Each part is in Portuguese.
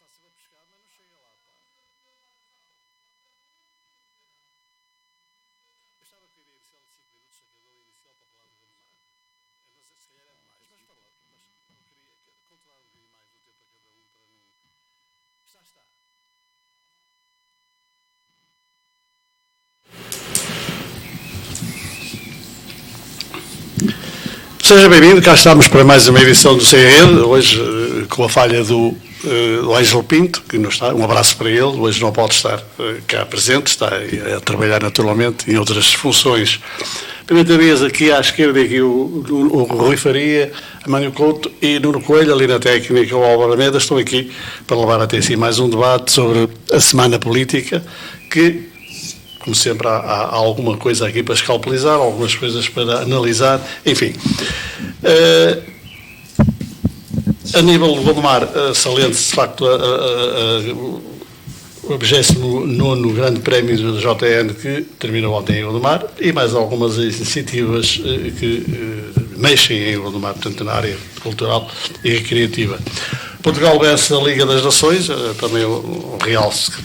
sempre a pescar, mas não chega lá, pá. Eu estava com a ideia inicial de 5 minutos, sacador inicial para falar do Gondomar. Eu não sei, se calhar é demais, mas para lá. Mas eu queria controlar um bocadinho mais o tempo a cada um para não... Está. Seja bem-vindo, cá estamos para mais uma edição do Sem Rede, hoje com a falha do Ângelo Pinto, que não está, um abraço para ele, hoje não pode estar cá presente, está a trabalhar naturalmente em outras funções. Pimenta Dias aqui à esquerda, aqui o Rui Faria, Amânio Couto e Nuno Coelho, ali na técnica, o Álvaro Almeida, estão aqui para levar até si mais um debate sobre a semana política, que... Como sempre, há alguma coisa aqui para escalpelizar, algumas coisas para analisar, enfim. A nível do Gondomar, saliente-se de facto o 29º Grande Prémio do JN que terminou ontem em Gondomar e mais algumas iniciativas que mexem em Gondomar, portanto na área cultural e recreativa. Portugal vence a Liga das Nações, também um realce que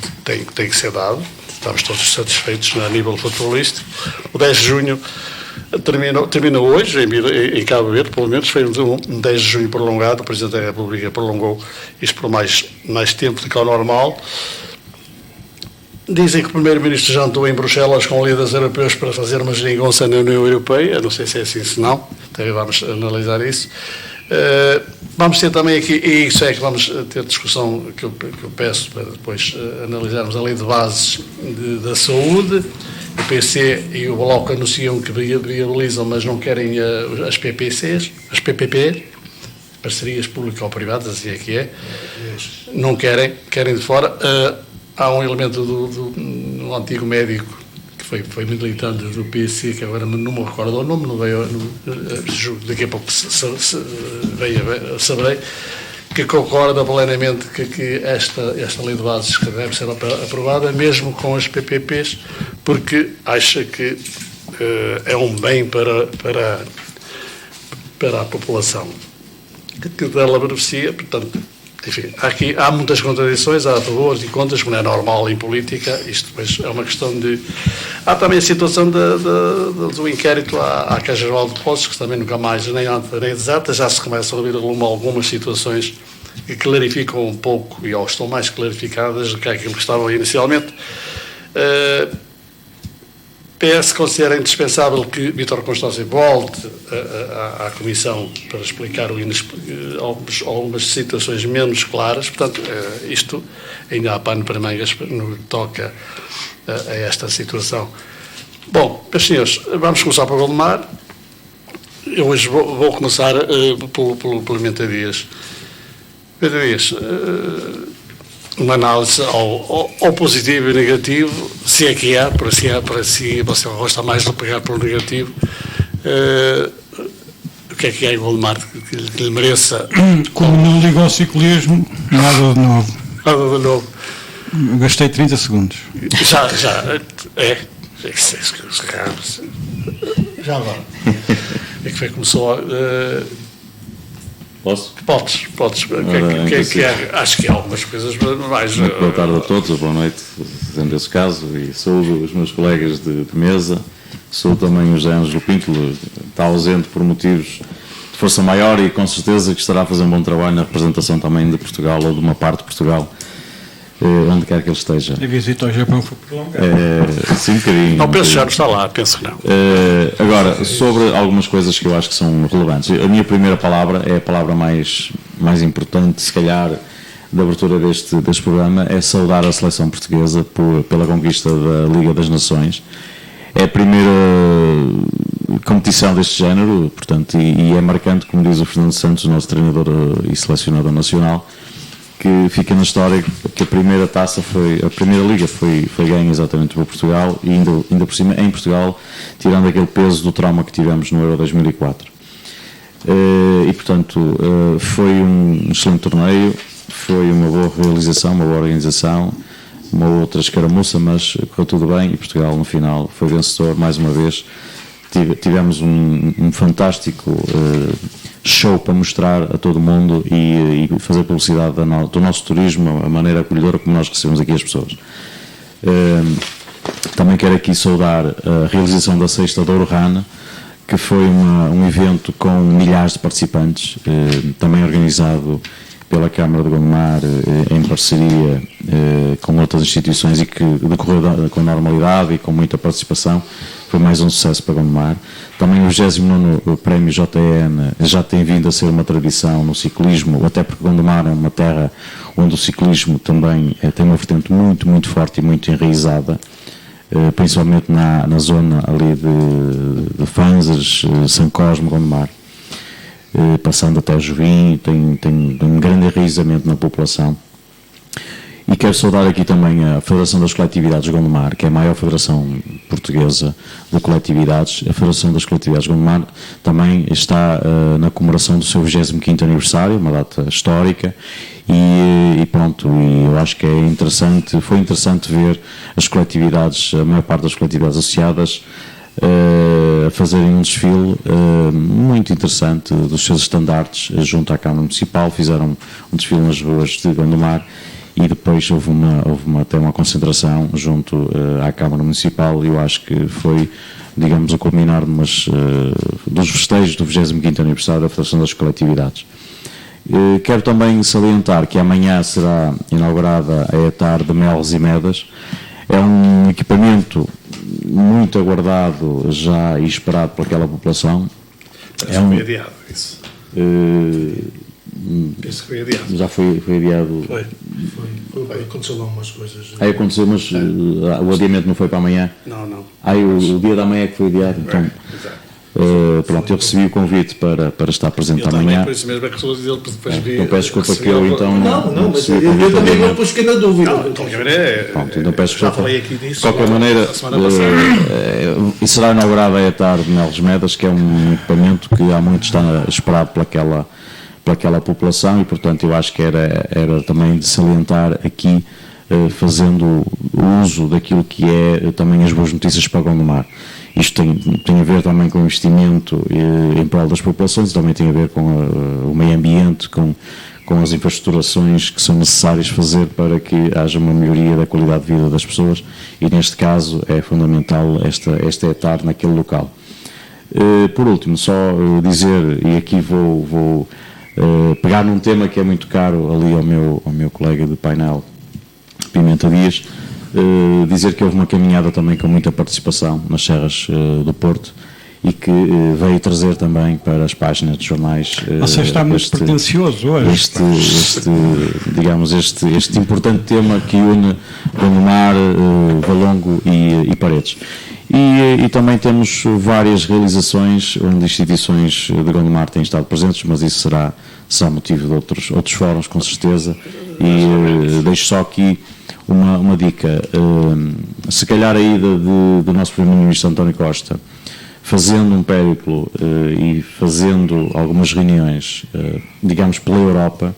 tem que ser dado. Estamos todos satisfeitos a nível futebolístico. O 10 de junho terminou hoje, em Cabo Verde, pelo menos, foi um 10 de junho prolongado. O Presidente da República prolongou isto por mais tempo do que ao normal. Dizem que o Primeiro-Ministro jantou em Bruxelas com líderes europeus para fazer uma geringonça na União Europeia. Não sei se é assim, se não. Então vamos analisar isso. Vamos ter também aqui, e isso é que vamos ter discussão que eu peço para depois analisarmos a lei de bases da saúde. O PC e o Bloco anunciam que viabilizam, mas não querem as PPCs, as PPP, parcerias público-privadas, assim é que é. Não querem de fora. Há um elemento do antigo médico que foi militante do PC, que agora não me recordo o nome, não veio, daqui a pouco saberei, que concorda plenamente que esta lei de bases que deve ser aprovada, mesmo com as PPPs, porque acha que é um bem para a população que dela beneficia, portanto. Enfim, há muitas contradições, há favores e contras, como é normal em política, isto depois é uma questão de... Há também a situação do inquérito à Caixa Geral de Depósitos, que também nunca mais, nem exata, já se começa a ouvir algumas situações que clarificam um pouco, ou estão mais clarificadas do que aquilo que estavam inicialmente. PS considera indispensável que Vítor Constâncio volte à Comissão para explicar algumas situações menos claras. Portanto, isto ainda há pano para mangas no que toca a esta situação. Bom, meus senhores, vamos começar pelo Gondomar. Eu hoje vou começar pelo Pimenta Dias. Pimenta Dias, uma análise ao positivo e negativo, se é que há, para si você gosta mais de pegar pelo negativo, o que é em Gondomar que lhe mereça? Como não ligo ao ciclismo, nada de novo. Nada de novo. Gastei 30 segundos. Já agora. É que foi começou a... Posso? Podes. Acho que há algumas coisas mais... Muito boa tarde a todos, boa noite, sendo esse caso, e saúdo os meus colegas de mesa, saúdo também o José Ângelo Pinto, está ausente por motivos de força maior e com certeza que estará a fazer um bom trabalho na representação também de Portugal ou de uma parte de Portugal, onde quer que ele esteja. A visita ao Japão foi prolongada. Sim, um bocadinho. Não, penso que já não está lá, penso que não. Agora, sobre algumas coisas que eu acho que são relevantes. A minha primeira palavra é a palavra mais importante, se calhar, da abertura deste programa, é saudar a seleção portuguesa pela conquista da Liga das Nações. É a primeira competição deste género, portanto, e é marcante, como diz o Fernando Santos, o nosso treinador e selecionador nacional, que fica na história que a primeira liga foi ganha exatamente por Portugal e ainda por cima em Portugal, tirando aquele peso do trauma que tivemos no Euro 2004. E portanto foi um excelente torneio, foi uma boa realização, uma boa organização, uma outra escaramuça, mas correu tudo bem e Portugal no final foi vencedor mais uma vez. Tivemos um fantástico show para mostrar a todo mundo e fazer publicidade do nosso turismo, a maneira acolhedora como nós recebemos aqui as pessoas. Também quero aqui saudar a realização da Sexta de Ouro-Rana, que foi um evento com milhares de participantes, também organizado pela Câmara de Gondomar em parceria com outras instituições e que decorreu com normalidade e com muita participação. Foi mais um sucesso para Gondomar. Também o 29º Prémio JN já tem vindo a ser uma tradição no ciclismo, até porque Gondomar é uma terra onde o ciclismo também tem uma vertente muito, muito forte e muito enraizada, principalmente na zona ali de Fanzas, São Cosme, Gondomar. Passando até Jovim, tem um grande enraizamento na população. E quero saudar aqui também a Federação das Coletividades de Gondomar, que é a maior federação portuguesa de coletividades. A Federação das Coletividades de Gondomar também está na comemoração do seu 25º aniversário, uma data histórica, e pronto, e eu acho que foi interessante ver as coletividades, a maior parte das coletividades associadas, a fazerem um desfile muito interessante dos seus estandartes junto à Câmara Municipal. Fizeram um desfile nas ruas de Gondomar e depois houve até uma concentração junto à Câmara Municipal, e eu acho que foi, digamos, o culminar dos festejos do 25º aniversário da Federação das Coletividades. Quero também salientar que amanhã será inaugurada a ETAR de Melos e Medas. É um equipamento muito aguardado já e esperado por aquela população. Foi adiado isso. Penso que foi adiado. Já foi adiado. Foi. Aconteceu lá umas coisas. Aí aconteceu, mas o adiamento não foi para amanhã? Não. Aí o dia da manhã é que foi adiado. Então, Exato. Pronto, eu recebi o convite para estar presente Eu amanhã. também, por isso mesmo é que estou a dizer, depois vi. Então peço desculpa que eu então Não, mas recebi o eu convite também amanhã. não pus na dúvida. Não, de qualquer maneira, Pronto, então peço já desculpa. falei aqui disso. De qualquer maneira, a semana passada. e será inaugurada a ETAR de Melos Medas, que é um equipamento que há muito está esperado pelaquela população, e portanto eu acho que era também de salientar aqui, fazendo o uso daquilo que é também as boas notícias para Gondomar. Isto tem a ver também com o investimento em prol das populações, também tem a ver com o meio ambiente, com as infraestruturações que são necessárias fazer para que haja uma melhoria da qualidade de vida das pessoas, e neste caso é fundamental esta ETAR naquele local. Por último, só dizer, e aqui vou pegar num tema que é muito caro ali ao meu colega de painel, Pimenta Dias, dizer que houve uma caminhada também com muita participação nas Serras do Porto, e que veio trazer também para as páginas de jornais. Você está muito pretencioso hoje. Este importante tema que une Gondomar, Valongo e Paredes. E também temos várias realizações onde instituições de Gondomar têm estado presentes, mas isso será motivo de outros fóruns, com certeza. E deixo só aqui uma dica. Se calhar a ida do nosso Primeiro-Ministro António Costa, fazendo um périplo e fazendo algumas reuniões, digamos, pela Europa,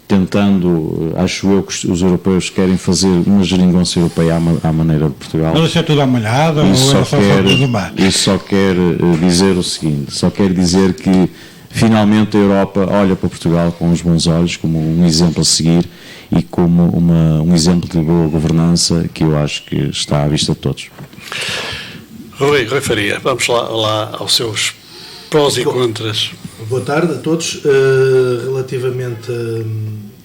tentando, acho eu que os europeus querem fazer uma geringonça europeia à maneira de Portugal. Mas isso é tudo amalhado ou é só do mar? Isso só quer dizer o seguinte, só quer dizer que finalmente a Europa olha para Portugal com os bons olhos, como um exemplo a seguir e como um exemplo de boa governança que eu acho que está à vista de todos. Rui Faria, vamos lá aos seus prós e contras. Boa tarde a todos. Relativamente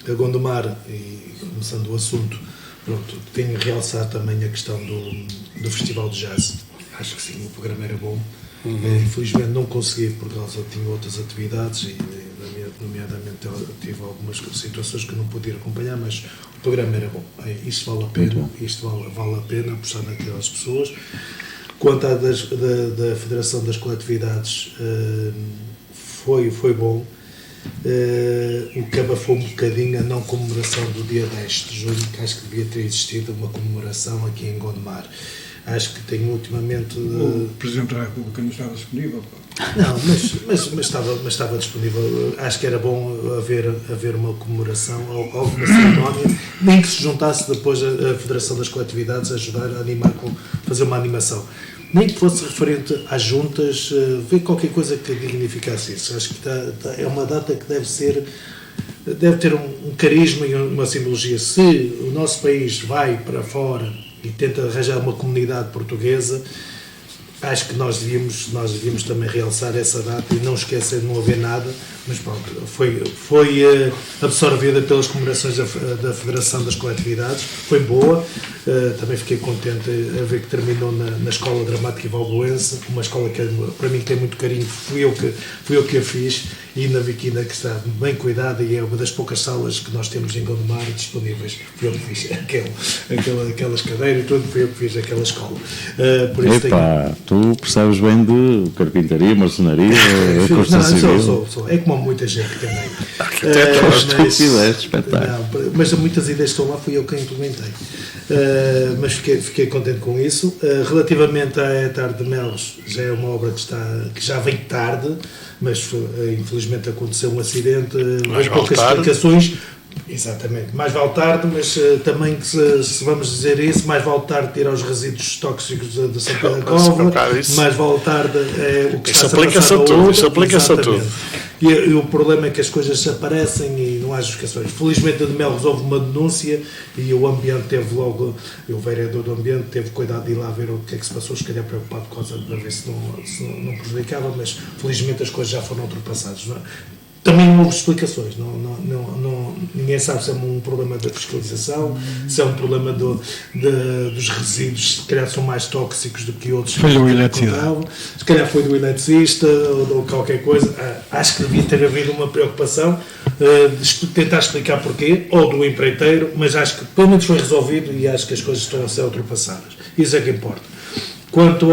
a Gondomar, e começando o assunto, pronto, tenho que realçar também a questão do Festival de Jazz. Acho que sim, o programa era bom. Infelizmente não consegui, por causa tinha outras atividades e nomeadamente tive algumas situações que não pude acompanhar, mas o programa era bom. Isto vale a pena, vale a pena apostar naquelas pessoas. Quanto à da Federação das Coletividades, foi bom. O que abafou um bocadinho a não comemoração do dia 10 de junho, que acho que devia ter existido uma comemoração aqui em Gondomar. Acho que tem ultimamente... O Presidente da República não estava disponível. Não, mas estava disponível. Acho que era bom haver uma comemoração, alguma cerimónia, nem que se juntasse depois a Federação das Coletividades a ajudar a animar, fazer uma animação. nem que fosse referente às juntas, ver qualquer coisa que dignificasse isso. Acho que é uma data que deve ter um carisma e uma simbologia. Se o nosso país vai para fora e tenta arranjar uma comunidade portuguesa, acho que nós devíamos também realçar essa data e não esquecer de não haver nada, mas pronto, foi absorvida pelas comemorações da Federação das Coletividades, foi boa, também fiquei contente a ver que terminou na Escola Dramática e Valboense, uma escola que para mim tem muito carinho, fui eu que a fiz, e na Viquina, que está bem cuidada e é uma das poucas salas que nós temos em Gondomar disponíveis. Fui eu que fiz aquelas cadeiras e tudo, fui eu que fiz aquela escola. Por isso tu percebes bem de carpintaria, marcenaria, construção civil. Sou. É como muita gente também. Mas muitas ideias que estão lá fui eu quem implementei. Mas fiquei contente com isso. Relativamente à Tarde de Melos, já é uma obra que já vem tarde, mas infelizmente aconteceu um acidente, poucas explicações. Exatamente, mais vale tarde, mas também se vamos dizer isso, mais vale tarde tirar os resíduos tóxicos de São Pedro da Cova, mais vale tarde o que isso aplica-se a tudo, isso aplica-se a tudo. E o problema é que as coisas aparecem e não há justificações. Felizmente a de Mel resolve uma denúncia e o ambiente teve logo, o vereador do ambiente teve cuidado de ir lá ver o que é que se passou, se calhar preocupado com causa para ver se não prejudicava, mas felizmente as coisas já foram ultrapassadas. Não é? Também não houve explicações, ninguém sabe se é um problema da fiscalização, se é um problema dos resíduos, se calhar são mais tóxicos do que outros. Foi do eletricista. Se calhar foi do eletricista ou qualquer coisa. Acho que devia ter havido uma preocupação de tentar explicar porquê, ou do empreiteiro, mas acho que pelo menos foi resolvido e acho que as coisas estão a ser ultrapassadas. Isso é que importa. Quanto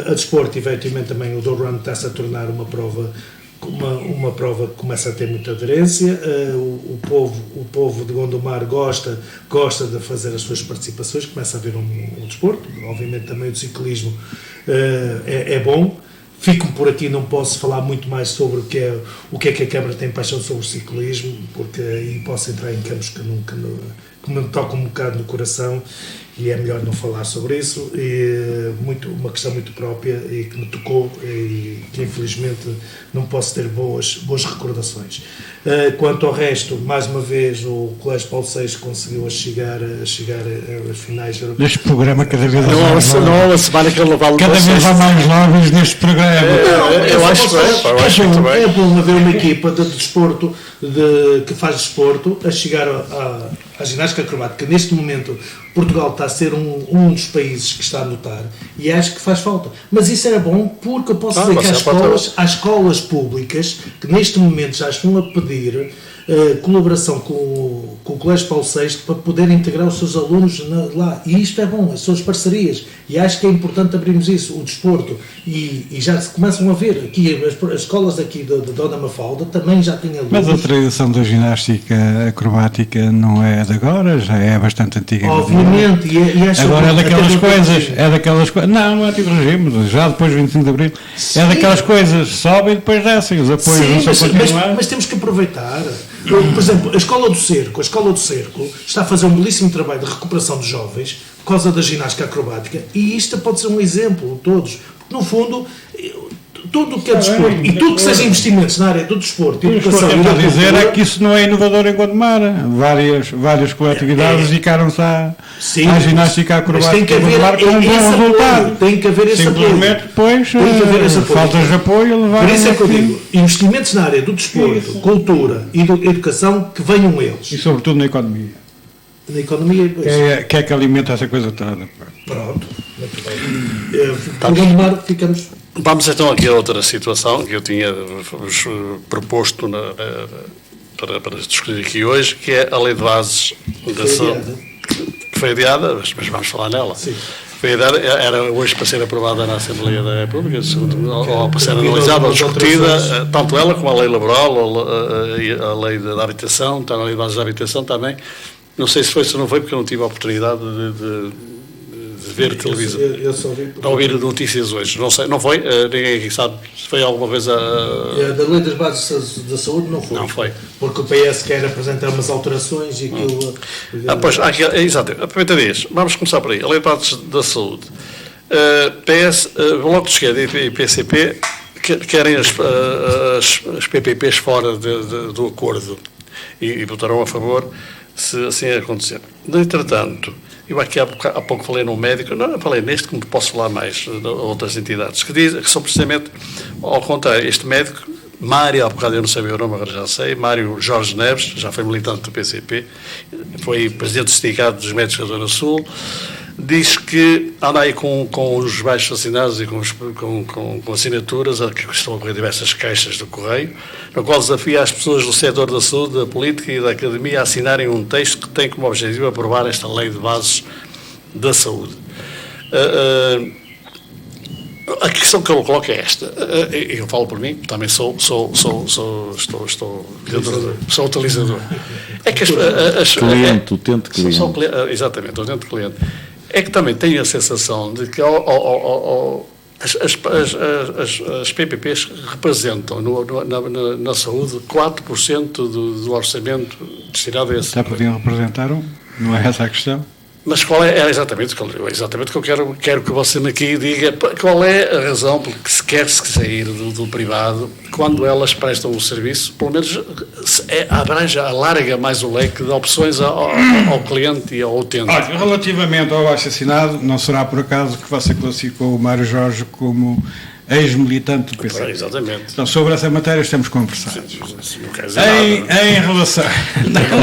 a desporto, efetivamente também o Down está-se a tornar uma prova que começa a ter muita aderência, o povo de Gondomar gosta de fazer as suas participações, começa a haver um desporto, obviamente também o ciclismo é bom. Fico por aqui, não posso falar muito mais sobre o que é que a Câmara tem paixão sobre o ciclismo, porque aí posso entrar em campos que me tocam um bocado no coração e é melhor não falar sobre isso. Uma questão muito própria e que me tocou e que infelizmente não posso ter boas recordações. Quanto ao resto, mais uma vez o Colégio Paulo VI conseguiu chegar às finais europeias. Neste programa cada vez não há uma semana que ele levava cada vez há mais lobbies neste programa. Eu acho que é bom haver uma equipa de desporto que faz desporto a chegar à ginástica acrobática. Neste momento Portugal está a ser um dos países que está a notar e acho que faz falta. Mas isso era bom porque eu posso dizer que há escolas públicas que neste momento já estão a pedir colaboração com o Colégio Paulo VI para poder integrar os seus alunos lá. E isto é bom, as suas parcerias. E acho que é importante abrirmos isso, o desporto. E já se começam a ver aqui, as escolas aqui da Dona Mafalda também já têm alunos. Mas a tradição da ginástica acrobática não é de agora, já é bastante antiga. Obviamente. E acho agora é daquelas coisas, não é antigo regime, já depois do 25 de Abril, sim. É daquelas coisas, sobem e depois descem, os apoios não são continuados. Mas temos que aproveitar. Por exemplo, a Escola do Cerco está a fazer um belíssimo trabalho de recuperação de jovens por causa da ginástica acrobática e isto pode ser um exemplo de todos, porque no fundo tudo o que é desporto e tudo que seja investimentos na área do desporto e educação e da cultura, dizer é que isso não é inovador em Gondomar. Várias coletividades dedicaram-se à ginástica acrobática em Gondomar com um bom resultado. Tem que haver esse simplesmente apoio. Depois faltas de apoio levar. Por isso é que eu digo, investimentos na área do desporto, cultura e educação que venham eles. E sobretudo na economia. Na economia, que é que alimenta essa coisa toda. Pronto, muito bem. Por Gondomar ficamos. Vamos então aqui a outra situação que eu tinha proposto para discutir aqui hoje, que é a Lei de Bases da Saúde, que foi adiada, mas vamos falar nela. Sim. Foi adiada, era hoje para ser aprovada na Assembleia da República, ou para ser analisada ou discutida, tanto ela como a Lei Laboral, a Lei da Habitação, está na Lei de Bases da Habitação também. Não sei se foi ou se não foi, porque eu não tive a oportunidade de ver televisão, eu só vi para ouvir notícias hoje. Não sei, não foi? Ninguém aqui sabe se foi alguma vez da Lei das Bases da Saúde não foi. Não foi. Porque o PS quer apresentar umas alterações e aquilo... Pois, exato. Aproveita disso. Vamos começar por aí. A Lei de Bases da Saúde. PS, Bloco de Esquerda e PCP querem as PPPs fora do acordo e votarão a favor se assim acontecer. No entretanto, eu aqui há pouco falei num médico, não falei neste, como posso falar mais de outras entidades, que são precisamente ao contrário. Este médico, Mário, há bocado eu não sabia o nome, agora já sei, Mário Jorge Neves, já foi militante do PCP, foi presidente do Sindicato dos Médicos da Zona Sul, diz que anda aí com os baixos assinados e com assinaturas que estão a correr diversas caixas do Correio, no qual desafia as pessoas do setor da saúde, da política e da academia a assinarem um texto que tem como objetivo aprovar esta lei de bases da saúde. A questão que eu coloco é esta. Eu falo por mim, também sou utilizador. É que cliente, utente cliente. Exatamente, utente cliente. É que também tenho a sensação de que as PPPs representam na saúde 4% do orçamento destinado a esse. Já podiam representar não é essa a questão? Mas qual é exatamente o que eu quero que você me aqui diga, qual é a razão porque se quer sair do privado quando elas prestam o serviço, pelo menos alarga mais o leque de opções ao cliente e ao utente. Olha, relativamente ao abaixo-assinado, não será por acaso que você classificou o Mário Jorge como ex-militante do PC. Exatamente. Então, sobre essa matéria estamos conversados. Não quer dizer nada. Em relação...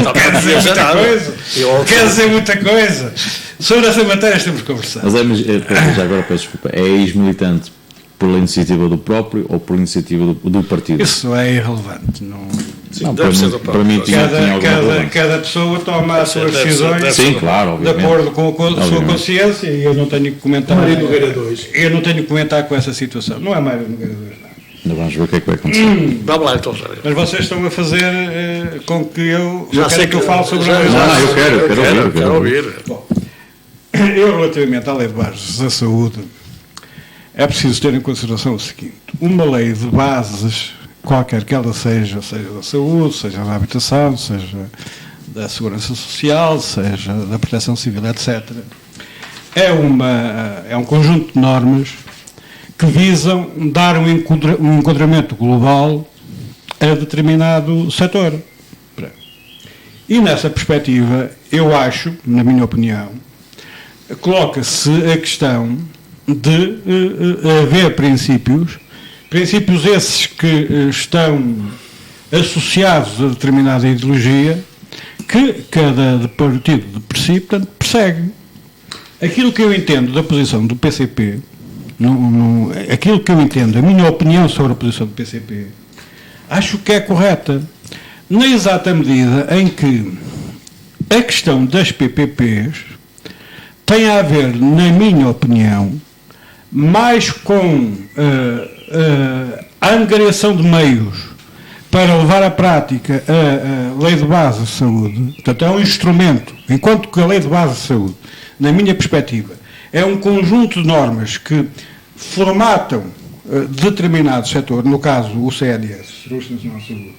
Não quer dizer muita coisa. Quer dizer muita coisa. Sobre essa matéria estamos conversados. Mas já agora peço desculpa. É ex-militante por iniciativa do próprio ou por iniciativa do partido? Isso é irrelevante. Não, para mim cada pessoa toma as suas decisões. Sim, claro, de acordo com a sua consciência, e eu não tenho que comentar. Mário Nogueira 2. Eu não tenho que comentar com essa situação. Não é Mário Nogueira 2, não. Ainda vamos ver o que é que vai acontecer. Vamos lá, então. Mas vocês estão a fazer com que eu... Já sei que eu falo sobre a lei. Eu quero ouvir. Bom, eu, relativamente à lei de bases da saúde, é preciso ter em consideração o seguinte: uma lei de bases, qualquer que ela seja da saúde, seja da habitação, seja da segurança social, seja da proteção civil, etc., é um conjunto de normas que visam dar um enquadramento global a determinado setor. E nessa perspectiva, eu acho, na minha opinião, coloca-se a questão de haver princípios esses que estão associados a determinada ideologia que cada partido de per si, portanto, persegue. Aquilo que eu entendo da posição do PCP, aquilo que eu entendo, a minha opinião sobre a posição do PCP, acho que é correta, na exata medida em que a questão das PPPs tem a ver, na minha opinião, mais com a angariação de meios para levar à prática a Lei de Base de Saúde. Portanto, é um instrumento, enquanto que a Lei de Base de Saúde, na minha perspectiva, é um conjunto de normas que formatam determinado setor, no caso o CNS, Serviço Nacional de Saúde,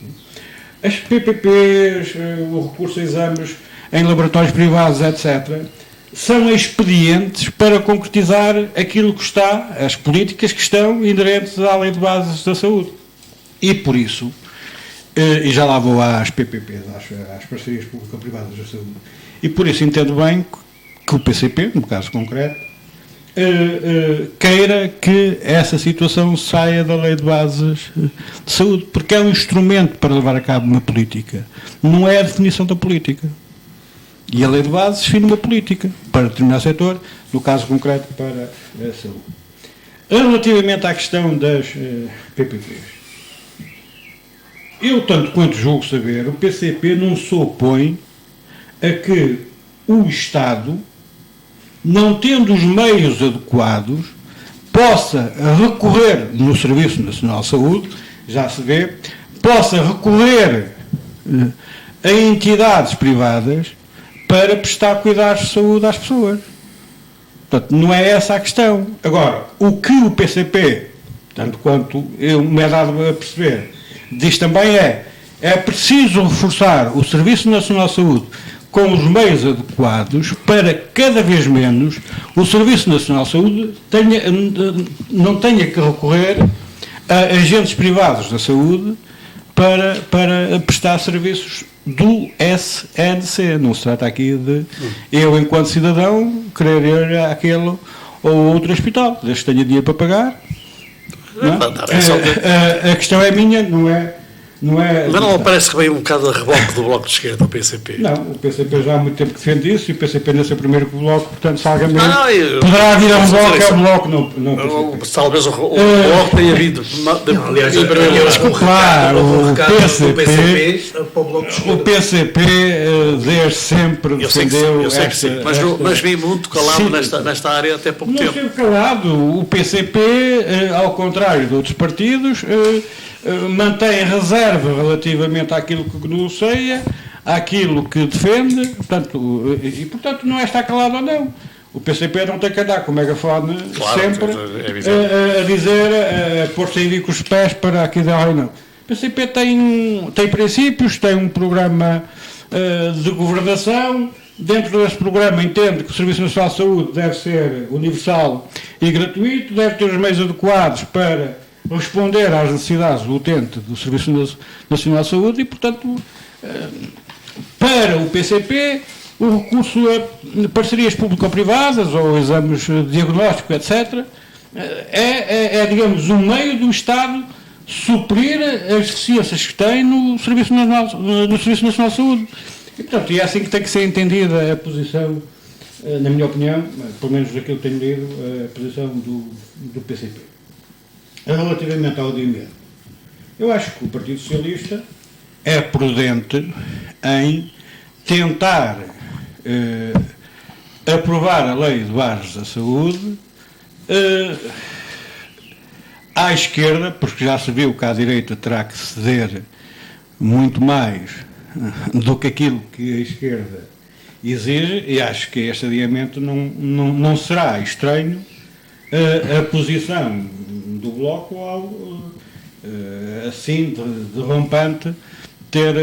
as PPPs, o recurso a exames em laboratórios privados, etc., são expedientes para concretizar aquilo que está, as políticas que estão inerentes à Lei de Bases da Saúde. E por isso, e já lá vou às PPPs, às parcerias público-privadas da saúde, e por isso entendo bem que o PCP, no caso concreto, queira que essa situação saia da Lei de Bases de Saúde, porque é um instrumento para levar a cabo uma política, não é a definição da política. E a Lei de Bases define uma política para determinado setor, no caso concreto para a saúde. Relativamente à questão das PPPs, eu, tanto quanto julgo saber, o PCP não se opõe a que o Estado, não tendo os meios adequados, possa recorrer no Serviço Nacional de Saúde, já se vê, possa recorrer a entidades privadas para prestar cuidados de saúde às pessoas. Portanto, não é essa a questão. Agora, o que o PCP, tanto quanto eu me é dado a perceber, diz também é preciso reforçar o Serviço Nacional de Saúde com os meios adequados para cada vez menos o Serviço Nacional de Saúde não tenha que recorrer a agentes privados da saúde para prestar serviços do SNC. Não se trata aqui de eu, enquanto cidadão, querer ir àquele ou outro hospital, desde que tenha dinheiro para pagar. Não? A questão é minha, não é. Mas não parece que veio um bocado a reboque do Bloco de Esquerda, o PCP? Não, o PCP já há muito tempo que defende isso, e o PCP nesse é o primeiro bloco, portanto, se alguém poderá vir a um bloco, é o bloco, não talvez o Bloco tenha vindo. Aliás, desculpa lá, o PCP desde sempre defendeu eu sei que sim, mas vim muito calado nesta área até pouco tempo. Não esteve calado. O PCP, ao contrário de outros partidos, mantém reserva relativamente àquilo que denuncia, àquilo que defende, portanto não é estar calado ou não. O PCP não tem que andar com o megafone sempre a dizer, a pôr-se em com os pés para aqui dar não. O PCP tem princípios, tem um programa de governação. Dentro desse programa entende que o Serviço Nacional de Saúde deve ser universal e gratuito, deve ter os meios adequados para responder às necessidades do utente do Serviço Nacional de Saúde e, portanto, para o PCP, o recurso a parcerias público-privadas ou exames de diagnóstico, etc., digamos, um meio do Estado suprir as deficiências que tem no Serviço Nacional de Saúde. E, portanto, é assim que tem que ser entendida a posição, na minha opinião, pelo menos daquilo que tenho lido, a posição do PCP. Relativamente ao dinheiro, eu acho que o Partido Socialista é prudente em tentar aprovar a lei de bases da saúde à esquerda, porque já se viu que à direita terá que ceder muito mais do que aquilo que a esquerda exige, e acho que este adiamento não será estranho a posição do Bloco assim de rompante ter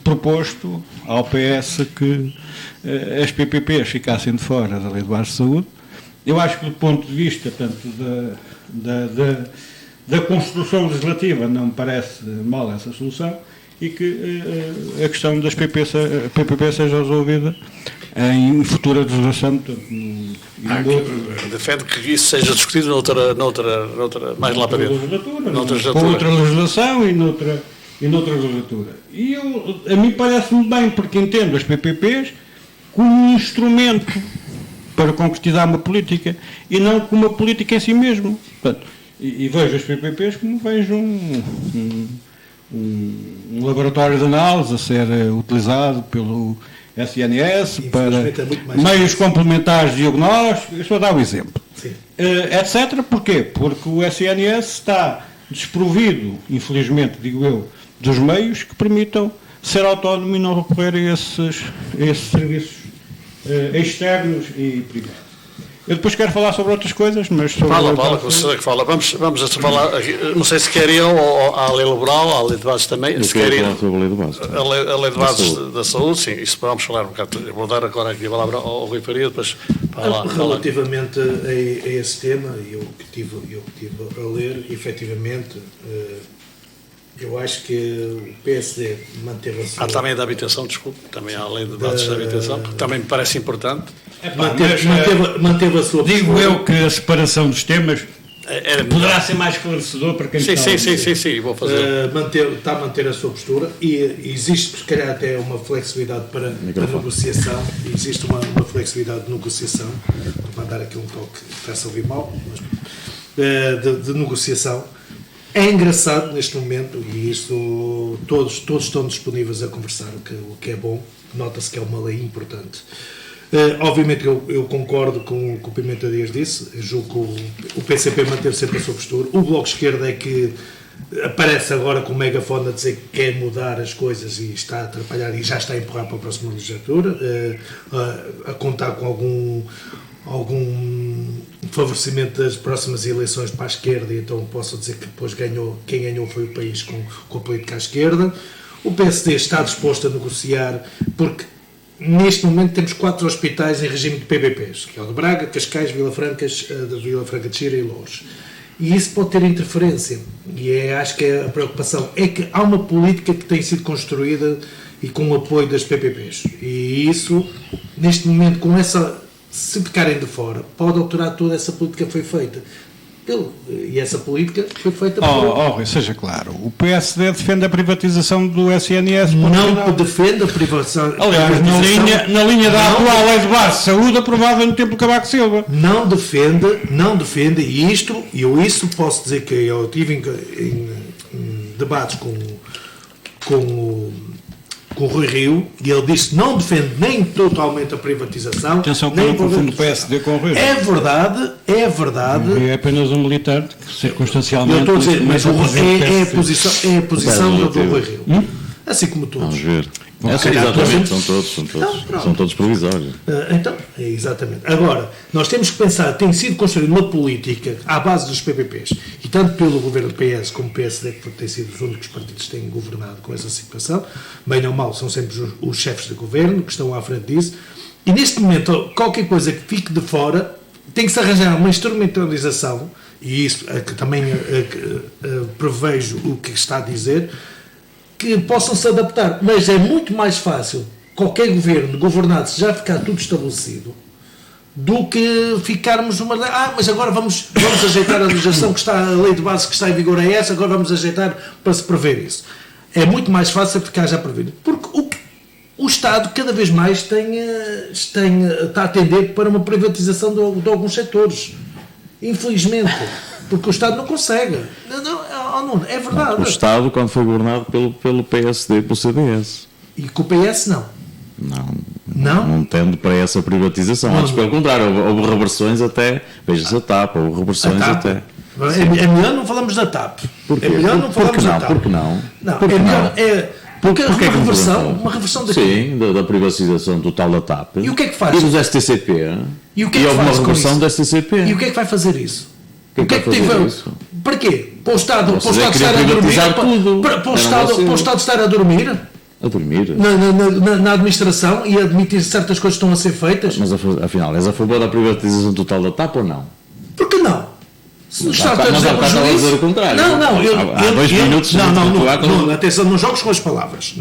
proposto ao PS que as PPPs ficassem de fora da Lei de Bases de Saúde. Eu acho que do ponto de vista tanto da construção legislativa não me parece mal essa solução e que a questão das PPP seja resolvida em futura legislação. Defende que isso seja discutido noutra mais lá para dentro. Com outra legislação e noutra legislatura. E a mim parece-me bem, porque entendo as PPPs como um instrumento para concretizar uma política e não como uma política em si mesmo. Portanto, e vejo as PPPs como vejo um laboratório de análise a ser utilizado pelo SNS para meios complementares de diagnóstico. Estou a dar um exemplo. Etc. Porquê? Porque o SNS está desprovido, infelizmente, digo eu, dos meios que permitam ser autónomo e não recorrer a esses serviços externos e privados. Eu depois quero falar sobre outras coisas, mas... Fala, com o senhor que fala. Vamos falar, não sei se quer ir à lei laboral, à lei de bases também. Se quer ir sobre a lei de bases. A lei de bases da saúde, sim, isso vamos falar um bocado. Eu vou dar agora aqui a palavra ao Rui Faria, depois falar. Relativamente a esse tema, eu que tive a ler, efetivamente... Eu acho que o PSD manteve a sua... também da habitação, desculpe, também há a lei de bases da habitação, porque também me parece importante. Manteve a sua... Digo eu que a separação dos temas poderá ser mais esclarecedor para quem está... Sim, vou fazer. Está a manter a sua postura e existe, se calhar, até uma flexibilidade para a negociação. Existe uma flexibilidade de negociação, para dar aqui um toque, está-se a ouvir mal, mas, de negociação. É engraçado neste momento, e isto todos estão disponíveis a conversar, o que é bom, nota-se que é uma lei importante. Obviamente eu concordo com o que o Pimenta Dias disse, eu julgo que o PCP manteve sempre a sua postura. O Bloco de Esquerda é que aparece agora com o megafone a dizer que quer mudar as coisas e está a atrapalhar e já está a empurrar para a próxima legislatura, a contar com algum favorecimento das próximas eleições para a esquerda, e então posso dizer que depois quem ganhou foi o país com a política à esquerda. O PSD está disposto a negociar, porque neste momento temos 4 hospitais em regime de PPPs, que é o de Braga, Cascais, Vila Franca de Xira e Loures. E isso pode ter interferência. E acho que a preocupação é que há uma política que tem sido construída e com o apoio das PPPs. E isso, neste momento, se ficarem de fora, pode alterar toda essa política que foi feita. E essa política foi feita Rui, seja claro, o PSD defende a privatização do SNS. Não defende a privatização. Aliás, na linha da atual lei de base de saúde aprovada no tempo de Cavaco Silva. Não defende, e isso posso dizer que eu tive em debates com o Rui Rio, e ele disse que não defende nem totalmente a privatização. Atenção que não confundo o PSD com o Rui Rio. É verdade. O Rio é apenas um militar que circunstancialmente... Eu estou a dizer, mas é a posição do Rui Rio. Assim como todos. Vamos ver. Exatamente, são todos provisórios. Então, exatamente. Agora, nós temos que pensar, tem sido construída uma política à base dos PPPs, e tanto pelo governo do PS como do PSD, porque têm sido os únicos partidos que têm governado com essa situação, bem ou mal, são sempre os chefes de governo que estão à frente disso, e neste momento, qualquer coisa que fique de fora, tem que se arranjar uma instrumentalização, e isso que também prevejo o que está a dizer, que possam se adaptar, mas é muito mais fácil qualquer governo governado se já ficar tudo estabelecido do que ficarmos mas agora vamos ajeitar a legislação que está, a lei de base que está em vigor é essa, agora vamos ajeitar para se prever isso. É muito mais fácil ficar já previsto, porque o Estado cada vez mais está a tender para uma privatização de alguns setores, infelizmente. Porque o Estado não consegue. Não, é verdade. O Estado, quando foi governado pelo PSD e pelo CDS. E com o PS, não. Não tendo para essa privatização. Antes, pelo contrário, houve reversões até. Veja-se a TAP, houve reversões até. É melhor não falamos da TAP. Porquê? É melhor não falarmos da TAP. Por que não? Porque uma reversão daqui. Sim, da privatização total da TAP. E o que é que faz? E dos STCP. E o que é que houve faz uma reversão do STCP. E o que é que vai fazer isso? O que é que tem isso? Para quê? Para o Estado estar a dormir? Para o Estado estar a dormir? A dormir? Na administração e admitir certas coisas que estão a ser feitas? Mas afinal, és a favor da privatização total da TAP ou não? Por que não? Se o Estado está a dizer o contrário. Há 2 minutos. Não, atenção, não jogues com as palavras.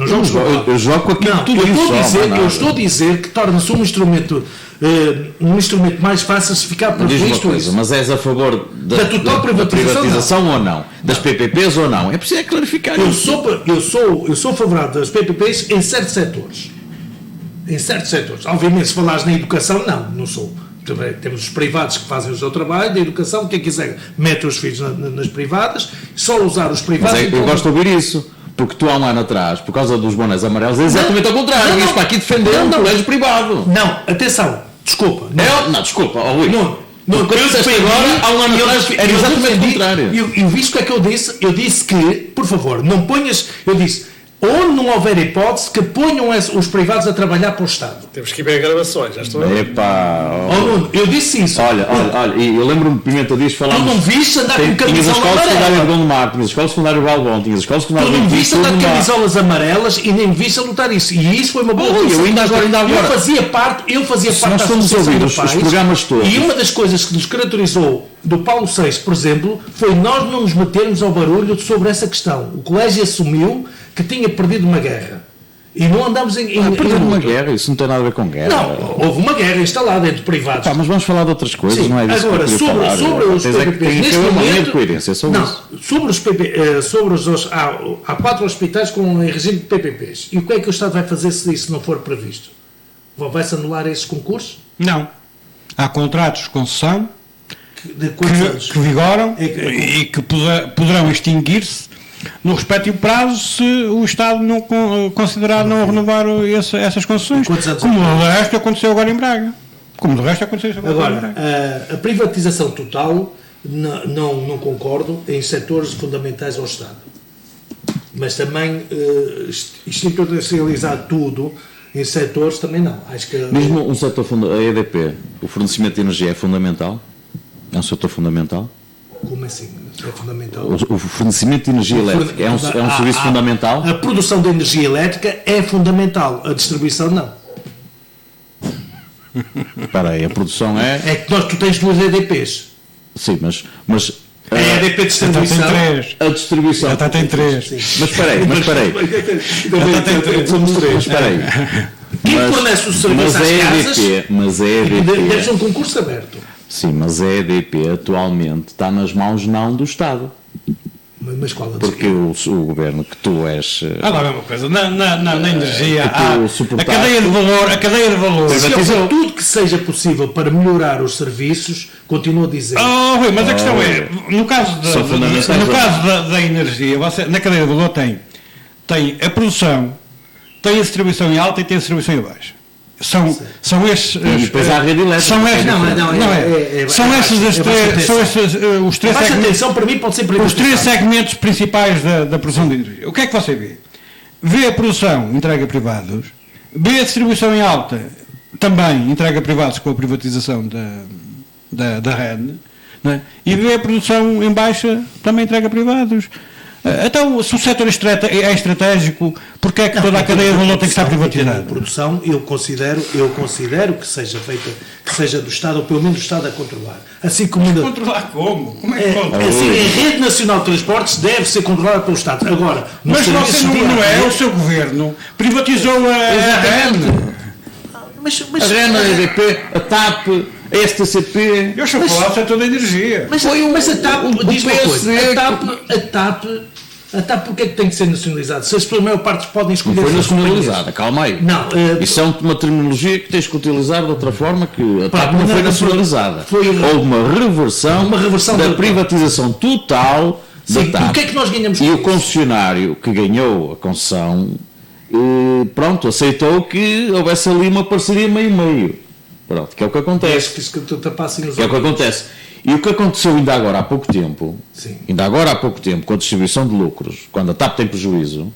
Eu jogo com aquilo que tu dizes. Eu estou a dizer que torna-se um instrumento mais fácil se ficar previsto isso. Mas és a favor da total privatização ou não? Das PPPs ou não? É preciso clarificar isso. Eu sou favorável das PPPs em certos setores. Obviamente, se falares na educação, não sou. Temos os privados que fazem o seu trabalho, da educação, quem quiser mete os filhos nas privadas, só usar os privados... Mas eu gosto de ouvir isso, porque tu há um ano atrás, por causa dos bonés amarelos, é exatamente ao contrário, ias para aqui defender um colégio privado. Não, atenção, desculpa. Desculpa, Rui. Não, quando disseste agora, há um ano atrás, era exatamente o contrário. Eu vi o que é que eu disse? Eu disse que, por favor, não ponhas... Eu disse... Onde não houver hipótese que ponham os privados a trabalhar para o Estado. Temos que ir ver gravações, já estou eu disse isso. Olha, e eu lembro-me, Pimenta Dias, falámos... Tu não viste andar com tinhas a camisola escola secundária de amarela. Gondomar, tinhas a escola secundária de Valbom, tinhas a escola secundária de... Tu não viste andar com camisolas amarelas e nem viste a lutar isso. E isso foi uma boa coisa. Eu fazia parte da Associação do Pais. Programas todos. E uma das coisas que nos caracterizou do Paulo VI, por exemplo, foi nós não nos metermos ao barulho sobre essa questão. O colégio assumiu que tinha perdido uma guerra. E não andamos perdido uma guerra, isso não tem nada a ver com guerra. Não, houve uma guerra instalada entre privados. Mas vamos falar de outras coisas, sim, não é disso agora, que eu queria falar. Sobre os PPPs, neste momento... de coerência sobre isso. Sobre os há 4 hospitais em regime de PPPs. E o que é que o Estado vai fazer se isso não for previsto? Vai-se anular esses concursos? Não. Há contratos de concessão que vigoram e que poderão extinguir-se no respectivo prazo se o Estado não considerar não renovar essas concessões, como o resto aconteceu agora em Braga. Agora, a privatização total não concordo em setores fundamentais ao Estado, mas também institucionalizar tudo em setores também não. Acho que mesmo um setor a EDP, o fornecimento de energia é fundamental? É um setor fundamental? Como assim? É fundamental. O fornecimento de energia elétrica é um serviço fundamental? A produção de energia elétrica é fundamental, a distribuição não. Espera aí, a produção é... É que tu tens 2 EDPs. Sim, mas A EDP de distribuição. a distribuição... Já tem 3. Mas espera aí. Somos 3. Espera aí. Quem fornece o serviço às casas Mas a EDP... deve ser um concurso aberto. Sim, mas a EDP atualmente está nas mãos não do Estado. Mas qual a Porque o governo que tu és... Lá vem uma coisa, na energia, que tu a suportaste. cadeia de valor, Se houver tudo que seja possível para melhorar os serviços, continuo a dizer. Rui, mas a questão é, no caso São fundamentais, da energia, você, na cadeia de valor tem a produção, tem a distribuição em alta e tem a distribuição em baixa. São estes... E depois há a rede elétrica. São estes, são estes os três A baixa segmentos, tensão para mim pode ser os privatizada. 3 segmentos principais da produção de energia. O que é que você vê? Vê a produção, entrega a privados, vê a distribuição em alta, também entrega a privados com a privatização da rede, né? E vê a produção em baixa, também entrega a privados. Então, se o setor é estratégico, porque é que toda a cadeia de valor tem que estar privatizada? A produção, eu considero que seja feita, que seja do Estado, ou pelo menos do Estado a controlar. Assim como... Controlar como? Como é que controla? Assim, a Rede Nacional de Transportes deve ser controlada pelo Estado. Agora, Mas você não é, o seu governo privatizou a REN. Mas A REN, a EDP, a TAP, a STCP... Eu estou a falar do setor da energia. Mas a TAP, diz uma coisa, a TAP porque é que tem que ser nacionalizada? Se as pessoas, a maior parte podem escolher... Foi suas nacionalizada, calma aí. Não, Isso é uma terminologia que tens que utilizar de outra forma, que a Pá, TAP não não, foi não, nacionalizada. foi uma- Houve uma reversão da total. privatização total da Sim, TAP. o que é que nós ganhamos E com o isso? concessionário que ganhou a concessão, pronto, aceitou que houvesse ali uma parceria meio-meio. Pronto, que é o que acontece. Acho que tu tapassem os Que é o que acontece. E o que aconteceu ainda agora há pouco tempo, Sim. com a distribuição de lucros, quando a TAP tem prejuízo,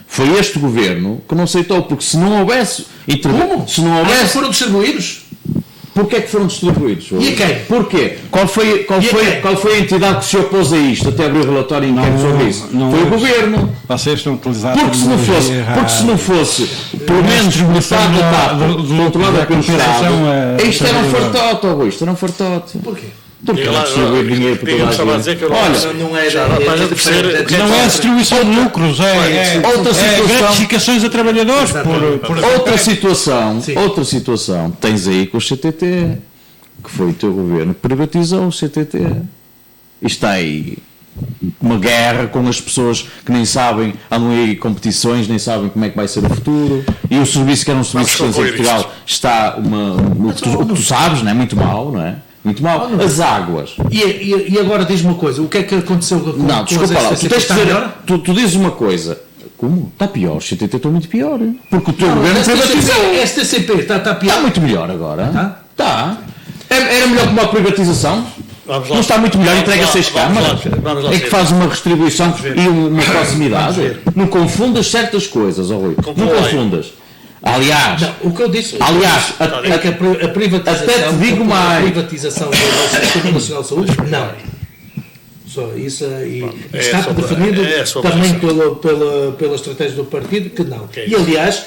foi este governo que não aceitou, porque se não houvesse... Como? Se não Ah, houvesse... foram distribuídos? Porquê é que foram distribuídos? E a quem? Porquê? Qual foi a entidade que se opôs a isto, até abrir o relatório inquérito sobre isso? Foi o governo. Vocês estão a utilizar Porque se não fosse, pelo menos metade da TAP controlada pelo Estado, isto era um fartote, Rui, isto era um fartote. Porquê? Porque Diga não lá, distribuir dinheiro para toda estava a a dizer gente. que eu não- Olha, Não é... Já, mas é de perceber- Não é a distribuição de lucros, é outra situação- gratificações a trabalhadores Exatamente. outra situação, tens aí com o CTT, que foi o teu governo que privatizou o CTT. E está aí uma guerra com as pessoas que nem sabem, andam aí competições, nem sabem como é que vai ser o futuro, e o serviço que era um serviço de excelência em Portugal está o que tu sabes, não é? Muito mal, não é? Muito mal. As águas. E agora diz-me uma coisa, o que é que aconteceu com Não, desculpa lá, tu tens que está dizer, melhor? tu dizes uma coisa. Como? Está pior, o CTT está muito pior. Porque o teu governo privatizou. STCP está pior. Está muito melhor agora. Tá? Está. Era melhor que uma privatização? Vamos lá. Não está muito melhor, Vamos entrega lá, 6 vamos câmaras. lá, vamos lá É que ver. faz uma distribuição e uma proximidade. Vamos ver. Não confundas certas coisas, Rui. Não Comproei. confundas. Aliás, Não, o que eu disse Aliás, é que a privatização, até te digo mais. a privatização do Sistema Nacional de Saúde, não. Só isso e É está só- definido é a sua também posição. pela estratégia do partido que não. Ok. E aliás,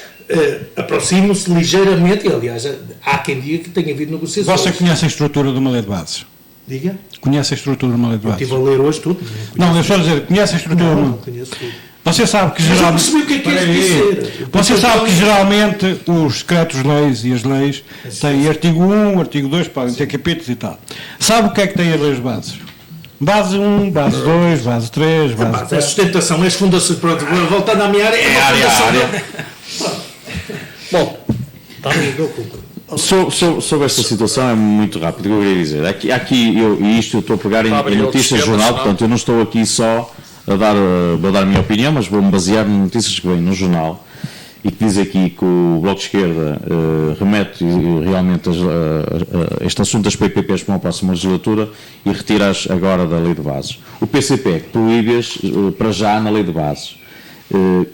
aproximam-se ligeiramente, e aliás, há quem diga que tenha havido negociações. Você conhece a estrutura de uma lei de bases? Diga? Conhece a estrutura de uma lei de bases? Estive a ler hoje tudo. Não, eu estou a dizer, conhece a estrutura? Não conheço tudo. Você sabe que Mas eu geralmente... percebi o que é que queres dizer. Você sabe que geralmente os decretos-leis e as leis têm artigo 1, artigo 2, podem ter capítulos e tal. Sabe o que é que tem as leis de bases? Base 1, base 2, base 3, base A 4. sustentação, as fundações, pronto, voltando à minha área, é uma fundação. Bom, tá. sobre esta situação é muito rápido, o que eu queria dizer. E isto eu estou a pegar em notícias de jornal, portanto eu não estou aqui só a dar a minha opinião, mas vou-me basear em notícias que vêm no jornal e que diz aqui que o Bloco de Esquerda remete realmente este assunto das PPPs para uma próxima legislatura e retira-as agora da Lei de Bases. O PCP proíbe-as para já na Lei de Bases.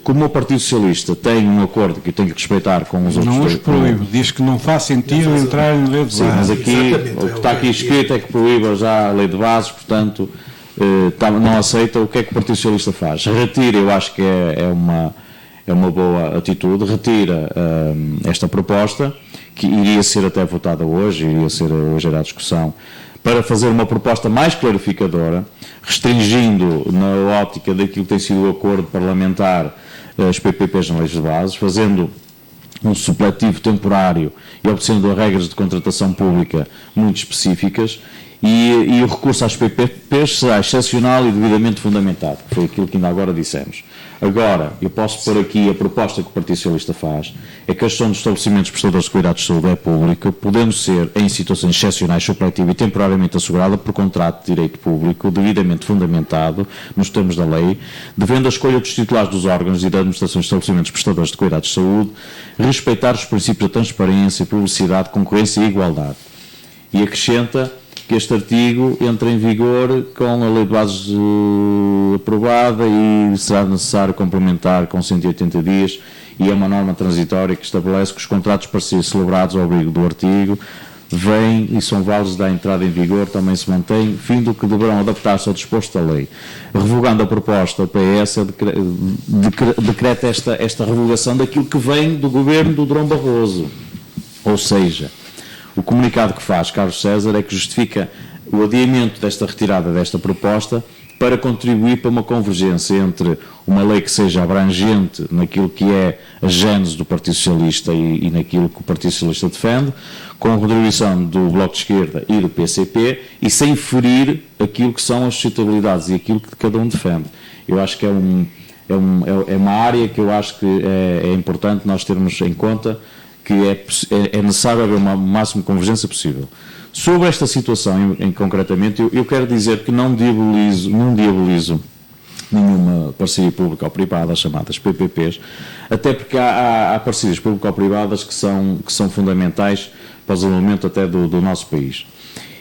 Como o Partido Socialista tem um acordo que eu tenho que respeitar com os outros... Não os proíbe, diz que não faz sentido entrar em lei de Sim, mas bases. aqui, Exatamente, o que está aqui escrito é que proíbe já a Lei de Bases, portanto, não aceita, o que é que o Partido Socialista faz? Retira, eu acho que é uma boa atitude, retira esta proposta, que iria ser até votada hoje, hoje era a discussão, para fazer uma proposta mais clarificadora, restringindo na ótica daquilo que tem sido o acordo parlamentar as PPPs na leis de base, fazendo um supletivo temporário e obedecendo a regras de contratação pública muito específicas, e o recurso às PPPs será excepcional e devidamente fundamentado, que foi aquilo que ainda agora dissemos. Agora, eu posso pôr aqui a proposta que o Partido Socialista faz, é que a gestão dos estabelecimentos prestadores de cuidados de saúde é pública, podendo ser, em situações excepcionais, supletiva e temporariamente assegurada por contrato de direito público, devidamente fundamentado, nos termos da lei, devendo a escolha dos titulares dos órgãos e da administração dos estabelecimentos prestadores de cuidados de saúde respeitar os princípios da transparência, publicidade, concorrência e igualdade. E acrescenta que este artigo entra em vigor com a lei de bases aprovada e será necessário complementar com 180 dias, e é uma norma transitória que estabelece que os contratos para ser celebrados ao abrigo do artigo vêm e são válidos da entrada em vigor, também se mantém, fim do que deverão adaptar-se ao disposto da lei. Revogando a proposta, o PS decreta esta revogação daquilo que vem do governo do Durão Barroso, ou seja, o comunicado que faz Carlos César é que justifica o adiamento desta retirada desta proposta para contribuir para uma convergência entre uma lei que seja abrangente naquilo que é a gênese do Partido Socialista e naquilo que o Partido Socialista defende, com a contribuição do Bloco de Esquerda e do PCP, e sem ferir aquilo que são as suscetabilidades e aquilo que cada um defende. Eu acho que é uma área que eu acho que é importante nós termos em conta, que é necessário haver uma máxima convergência possível. Sobre esta situação, concretamente, eu quero dizer que não diabolizo nenhuma parceria pública ou privada, as chamadas PPPs, até porque há parcerias público-privadas que são fundamentais para o desenvolvimento até do nosso país.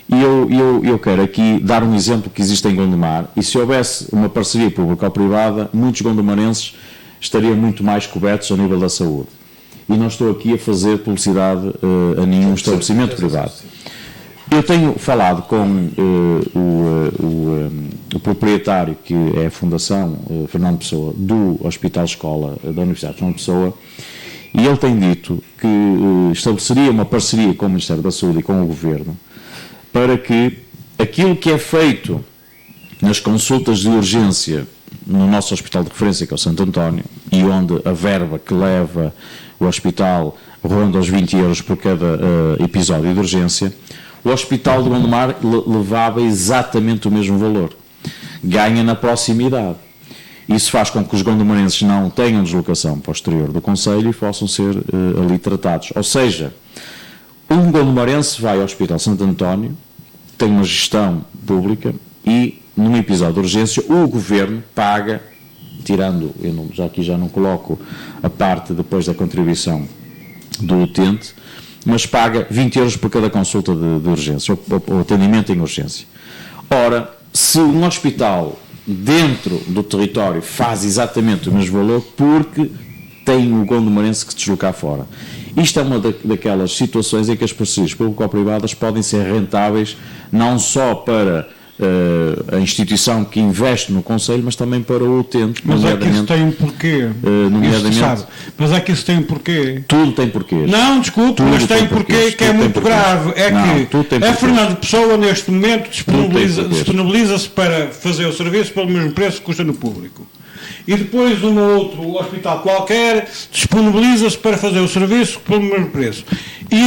E eu quero aqui dar um exemplo que existe em Gondomar, e se houvesse uma parceria público-privada, muitos gondomarenses estariam muito mais cobertos a nível da saúde. E não estou aqui a fazer publicidade a nenhum estabelecimento privado. Eu tenho falado com o proprietário, que é a Fundação Fernando Pessoa, do Hospital Escola da Universidade de Fernando Pessoa, e ele tem dito que estabeleceria uma parceria com o Ministério da Saúde e com o Governo para que aquilo que é feito nas consultas de urgência no nosso hospital de referência, que é o Santo António, e onde a verba que leva o hospital ronda aos 20 euros por cada episódio de urgência, o Hospital de Gondomar levava exatamente o mesmo valor. Ganha na proximidade. Isso faz com que os gondomarenses não tenham deslocação para o exterior do concelho e possam ser ali tratados. Ou seja, um gondomarense vai ao Hospital Santo António, tem uma gestão pública e, num episódio de urgência, o Governo paga, tirando, já não coloco a parte depois da contribuição do utente, mas paga 20 euros por cada consulta de urgência, ou atendimento em urgência. Ora, se um hospital dentro do território faz exatamente o mesmo valor, porque tem o gondomarense que deslocar fora. Isto é uma daquelas situações em que as parcerias público-privadas podem ser rentáveis, não só para a instituição que investe no Conselho, mas também para o utente. Mas é que isso tem um porquê. Mas é que isso tem um porquê. Tudo tem porquês. Não, desculpe, mas tem porquê que é muito grave. É que a Fernando Pessoa, neste momento, disponibiliza-se para fazer o serviço pelo mesmo preço que custa no público. E depois um ou outro hospital qualquer disponibiliza-se para fazer o serviço pelo mesmo preço. E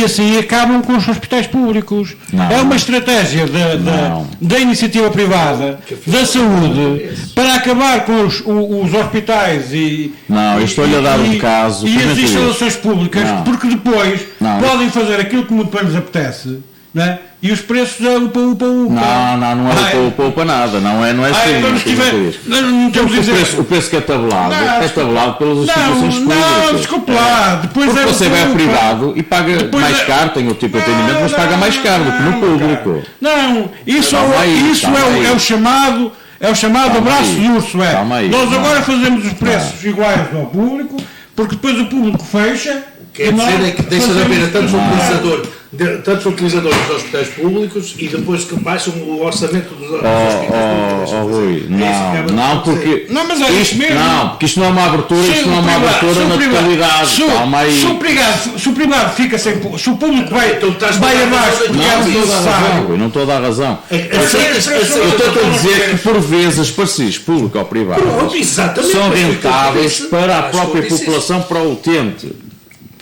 assim acabam com os hospitais públicos. É uma estratégia da iniciativa privada, da saúde, para acabar com os hospitais e estou-lhe a dar um caso. E as instalações públicas, porque depois podem fazer aquilo que muito bem lhes apetece. Não é? E os preços é upa. Não é upa nada, não é assim. O preço que é tabulado pelas instituições públicas. Não, desculpe lá. Depois você vai ao privado e paga mais caro, tem o tipo de atendimento, mas paga mais caro do que no público. Não, isso é o chamado abraço de urso. Nós agora fazemos os preços iguais ao público, porque depois o público fecha. Quer dizer é que deixa de haver tanto utilizador tantos utilizadores dos hospitais públicos e depois que baixam o orçamento dos hospitais públicos. Rui, não, porque Não, mas é isso mesmo. Não, porque isto não é uma abertura, isto não é uma abertura na totalidade. Calma aí. Se o privado fica sem público, se o público vai abaixo, porque é necessário. Não estou a dar razão. Eu estou a dizer que por vezes as parcerias público ou privado são rentáveis para a própria população, para o utente.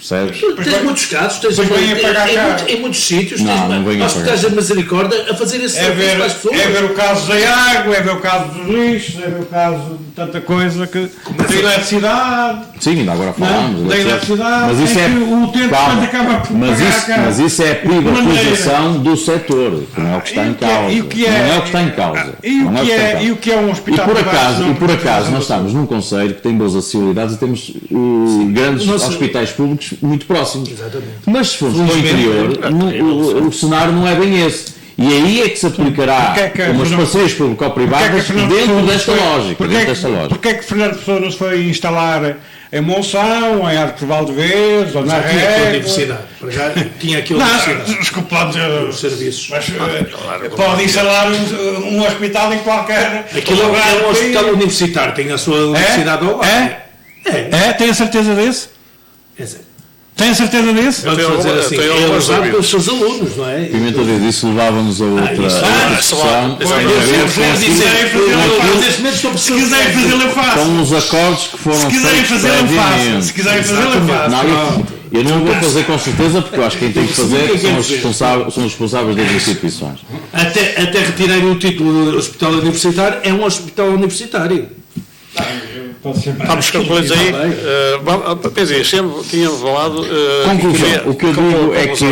Percebes? Tens muitos casos, em muitos sítios, tens hospitais da Misericórdia a fazer esse serviço para as pessoas. É ver o caso da água, é ver o caso dos lixos, é ver o caso de tanta coisa que da eletricidade. Sim, ainda agora falamos. Da eletricidade, mas isso é que o utente acaba por pagar. Mas isso é a privatização do setor, que não é o que está em causa. Não é o que está em causa. E o que é um hospital? E por acaso nós estamos num concelho que tem boas acessibilidades e temos grandes hospitais públicos muito próximos. Exatamente. Mas se formos para o interior, o cenário não é bem esse. E aí é que se aplicará umas parcerias público-privadas dentro desta lógica. Porquê é que Fernando Pessoa não se foi instalar em Monção, em Arcos de Valdevez, ou na universidade? Tinha aqui a universidade. Desculpe lá dizer os serviços. Mas pode instalar um hospital em qualquer Aquilo é um hospital universitário, tem a sua universidade ao lado. Tem a certeza disso? Tem a certeza disso? Vamos dizer assim, é usado pelos seus alunos, não é? Pimenta diz, isso levava-nos a outra discussão. Se quiserem fazê-lo, eu faço. São os acordos que foram feitos previamente. Se quiserem fazê-lo, eu faço. Eu não vou fazer com certeza, porque eu acho que quem tem que fazer são os responsáveis das instituições. Até retirarem o título de hospital universitário, é um hospital universitário. Vamos concluir aí. Tínhamos falado. Conclusão. O que eu digo é que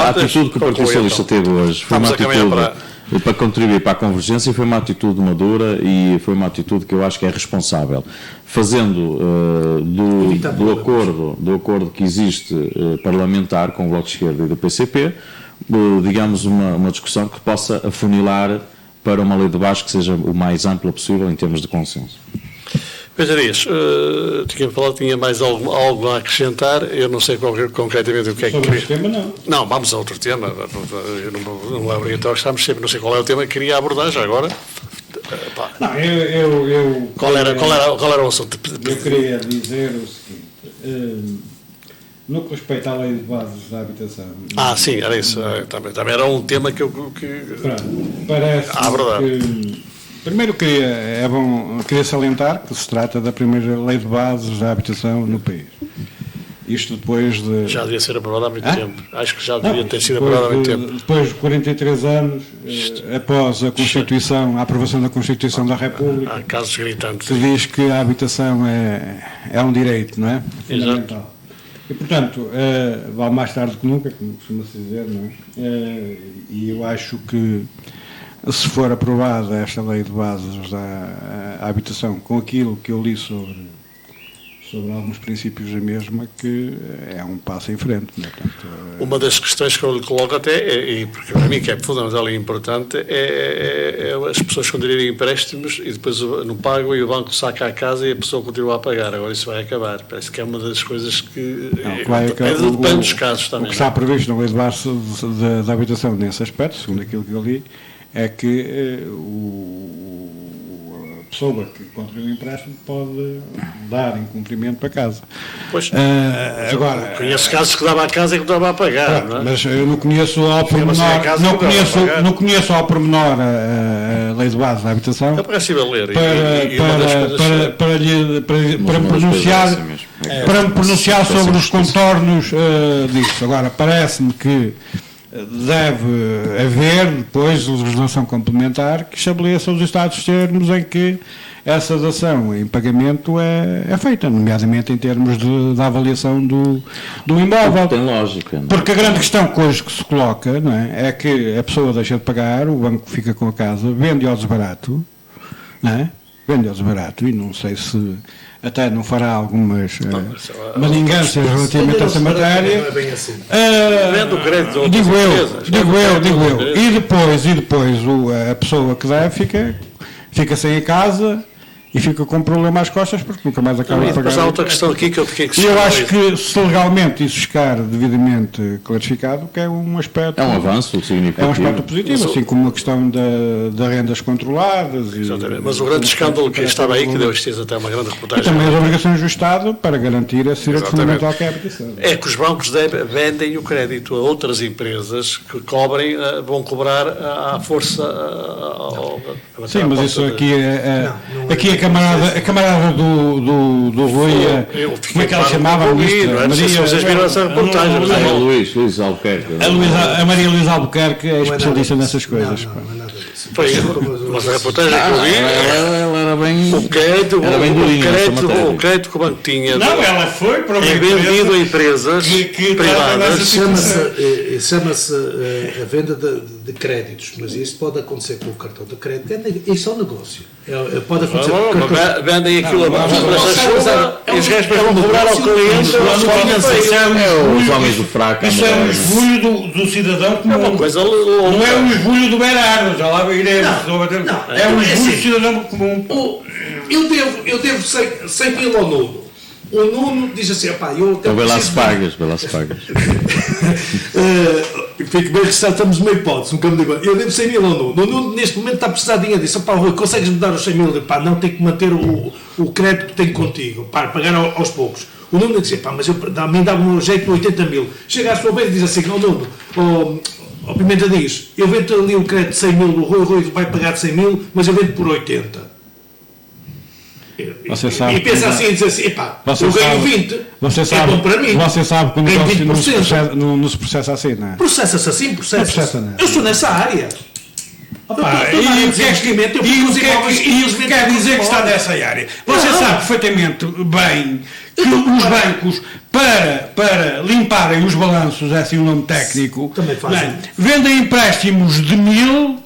a atitude que o Partido Socialista teve hoje foi uma atitude para contribuir para a convergência, foi uma atitude madura e foi uma atitude que eu acho que é responsável. Fazendo do acordo que existe parlamentar com o Bloco de Esquerda e do PCP, digamos, uma discussão que possa afunilar para uma lei de base que seja o mais ampla possível em termos de consenso. Pedro Dias, tinha mais algo a acrescentar. Eu não sei concretamente o que é que queria. Sobre este tema, não. Não, vamos a outro tema. Não é obrigatório, estamos sempre, não sei qual é o tema que queria abordar já agora. Não, eu qual era o assunto? Eu queria dizer o seguinte. No que respeita à lei de bases da habitação. Sim, era isso. Também era um tema que eu. Parece que. Primeiro queria salientar que se trata da primeira lei de bases da habitação no país. Isto depois de... Já devia ser aprovada há muito tempo. Acho que já devia ter sido aprovada há muito tempo. Depois de 43 anos, após a Constituição, a aprovação da Constituição da República... Há casos gritantes. Que diz que a habitação é um direito, não é? Fundamental. E, portanto, vale mais tarde que nunca, como costuma-se dizer, não é? E eu acho que se for aprovada esta lei de bases da habitação com aquilo que eu li sobre alguns princípios da mesma, que é um passo em frente. Né? Portanto, uma das questões que eu lhe coloco e porque para mim que é fundamental e importante, é as pessoas conseguirem empréstimos e depois não pagam e o banco saca a casa e a pessoa continua a pagar. Agora isso vai acabar. Parece que é uma das coisas que... depende dos casos também. O que está previsto na lei de bases da habitação nesse aspecto, segundo aquilo que eu li, é que a pessoa que contraiu o empréstimo pode dar incumprimento para casa. Pois, agora, conheço casos que dava a casa e que dava a pagar, não é? Mas eu não conheço ao pormenor, não conheço ao pormenor a lei de base da habitação. É possível ler para me pronunciar sobre os contornos disso. Agora, parece-me que deve haver depois legislação complementar que estabeleça os estados termos em que essa dação em pagamento é feita, nomeadamente em termos da avaliação do imóvel. Tem lógica. Não? Porque a grande questão que hoje se coloca, não é que a pessoa deixa de pagar, o banco fica com a casa, vende ao desbarato, não é? Vende ao desbarato, e não sei se até não fará algumas maningâncias relativamente a essa matéria. Não é bem assim. Digo eu. E depois a pessoa que deve fica sem a casa e fica com um problema às costas porque nunca mais acaba de pagar. Mas há outra questão aqui que eu fiquei E eu acho que se legalmente isso ficar devidamente clarificado, que é um aspecto... É um avanço significativo. É um aspecto positivo, assim como a questão da rendas controladas. Exatamente. Mas o grande escândalo que estava aí, que deu até uma grande E reportagem. também as obrigações do Estado para garantir esse direito Exatamente. fundamental que é a habitação. É que os bancos vendem o crédito a outras empresas que vão cobrar à força. Sim, mas isso aqui Não, aqui a camarada do Rui, como é que ela chamava? Não sei se vocês viram essa reportagem. mas É é o bom. Luís Albuquerque. A Maria Luísa Albuquerque é especialista nessas coisas. Não é nada disso. Foi, mas a reportagem que eu vi, Ela era bem. o crédito, Era bem durinha essa matéria. o crédito que o banco tinha Não, ela foi para uma é vendido a empresas que privadas. Chama-se a venda de créditos, mas isso pode acontecer com o cartão de crédito. Isso é um negócio. Pode acontecer com o cartão. Vendem aquilo a bancos para essa chuva e os gajos vão um cobrar ao cliente. Os homens do fraco. Isso é um esbulho do cidadão que É uma coisa não é louca. um esbulho do Berardo, já lá iremos. É um esbulho do cidadão comum. Eu devo 100 mil ao Nuno. O Nuno diz assim, pá, eu Ou preciso belas pagas. Fico bem registrado, estamos numa hipótese, nunca me digo. Eu devo 100 mil ao Nuno. O Nuno neste momento está a precisar de dinheiro. Disse, pá, Rui, consegues-me dar os 100 mil? Pá, não, tenho que manter o crédito que tenho contigo, para pagar aos poucos. O Nuno diz, pá, mas a mim dá-me um jeito de 80 mil. Chega à sua vez e diz assim, não, Nuno, o Pimenta diz, eu vendo ali o crédito de 100 mil do Rui, o Rui vai pagar de 100 mil, mas eu vendo por 80. Você sabe E pensa que- assim e diz assim, epá, Você eu ganho sabe- 20, Você é sabe, bom para mim. você sabe que o Ganho negócio 20%. não se processa assim, não é? Processa-se assim, processa-se. Processa, não é? Eu estou nessa área. Pá, Eu estou na área e de o que é investimento, eu que- fico e o nos que é imóveis, que- e o que simplesmente quer nos dizer que está imóveis. nessa área? Você Não. sabe perfeitamente bem que Então, os bancos, para limparem os balanços, é assim o nome técnico, Também fazem. não é? Vendem empréstimos de 1000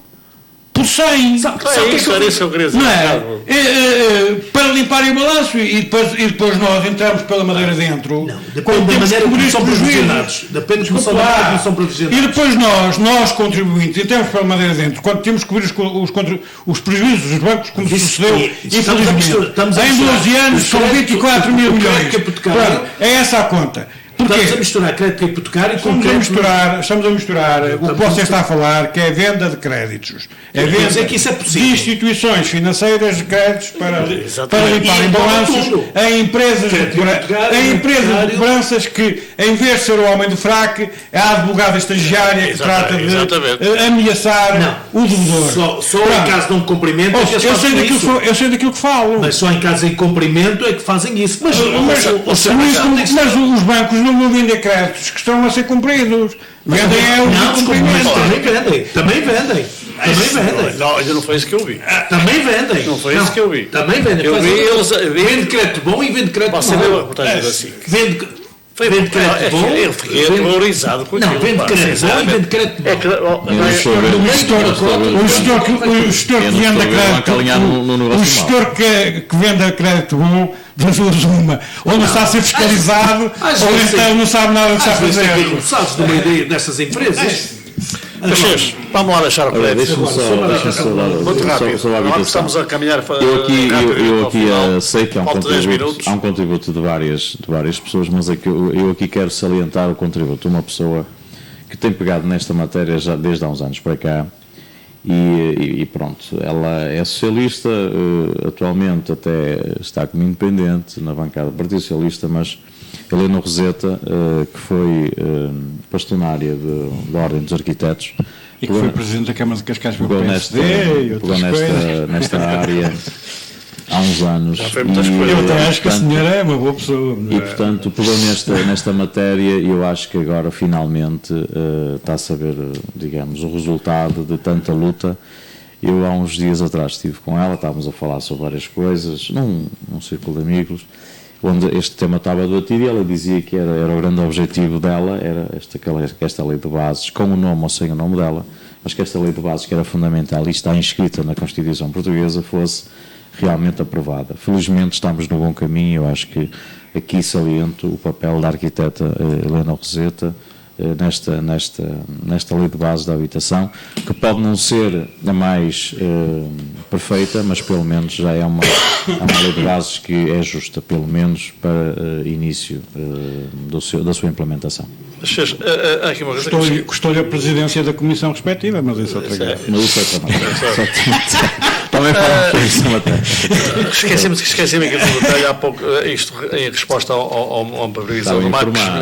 por 100. É isso, era isso que eu queria dizer. Não é? Para limparem o balanço e depois nós entramos pela madeira dentro. Não, depende da maneira como são provisionados. Depende de como são provisionados. E depois nós contribuintes, entramos pela madeira dentro, quando temos que cobrir os prejuízos dos bancos, como Isso, sucedeu, estamos a misturar- estamos a em misturar 12 anos o são crédito- 24 mil o crédito milhões. hipotecário. Pronto, é essa a conta. Estamos a Porquê? misturar crédito hipotecário com Estamos crédito... a misturar o que você está a falar, que é a venda de créditos. É Quer venda dizer que isso é possível. de instituições financeiras de créditos para Exatamente. limpar E em balanços tudo. em empresas, Crédito de cobranças que, em vez de ser o homem do fraque, é a advogada estagiária que trata de Exatamente. ameaçar o devedor. Só em Pronto. caso de um cumprimento é que eles Eu fazem sei isso. eu sei daquilo que falo. Mas só em caso de incumprimento é que fazem isso. Mas Mas os bancos não vão vender créditos que estão a ser cumpridos. Vendem é o não, desculpa, mas incumprimento. também vendem. Não, ainda não foi isso que eu vi. Também vendem. Não foi isso que eu vi. Também vendem. Eu vi eles. Vende crédito bom e vende crédito Você viu a mau. reportagem da SIC? Vende crédito bom. Eu fiquei aterrorizado com Não, aquilo. vende pá, crédito bom e sinceramente. vende crédito É que, mau. ó, Eu não estou a ver. No meio Eu não estou a ver. O gestor que Eu não vende estou a ver crédito, alinhar no negócio o gestor que vende crédito bom, das duas uma, ou não está a ser fiscalizado, às ou vezes então não sabe nada do que está a Às vezes tem fazer. recursados no meio dessas empresas. Mas, vamos lá deixar o Olha, crédito. deixa-me Muito rápido. só a Agora habitação. estamos a caminhar Eu aqui sei que há Falta 10 minutos. há um contributo de várias pessoas, mas é que eu aqui quero salientar o contributo de uma pessoa que tem pegado nesta matéria já desde há uns anos para cá e pronto, ela é socialista, atualmente até está como independente na bancada do Partido Socialista, mas Helena Roseta, que foi bastonária da Ordem dos Arquitetos, E que foi presidente da Câmara de Cascais pelo pegou PSD e outras coisas. nesta área há uns anos. Já foi muitas coisas. Eu até acho que a portanto, senhora é uma boa pessoa. e portanto pegou nesta matéria e eu acho que agora finalmente está a saber, digamos, o resultado de tanta luta. Eu há uns dias atrás estive com ela, estávamos a falar sobre várias coisas, num círculo de amigos, onde este tema estava debatido e ela dizia que era o grande objetivo dela, era esta lei de bases, com o nome ou sem o nome dela, mas que esta lei de bases, que era fundamental e está inscrita na Constituição Portuguesa, fosse realmente aprovada. Felizmente estamos no bom caminho. Eu acho que aqui saliento o papel da arquiteta Helena Roseta, nesta lei de bases da habitação, que pode não ser a mais perfeita, mas pelo menos já é uma lei de bases que é justa, pelo menos para início da sua implementação. Há aqui uma coisa Custou-lhe a presidência da comissão respectiva, mas isso é outra coisa. Mas isso é também. Também falamos isso na matéria. Esqueci-me aqui do detalhe há pouco, isto em resposta a uma previsão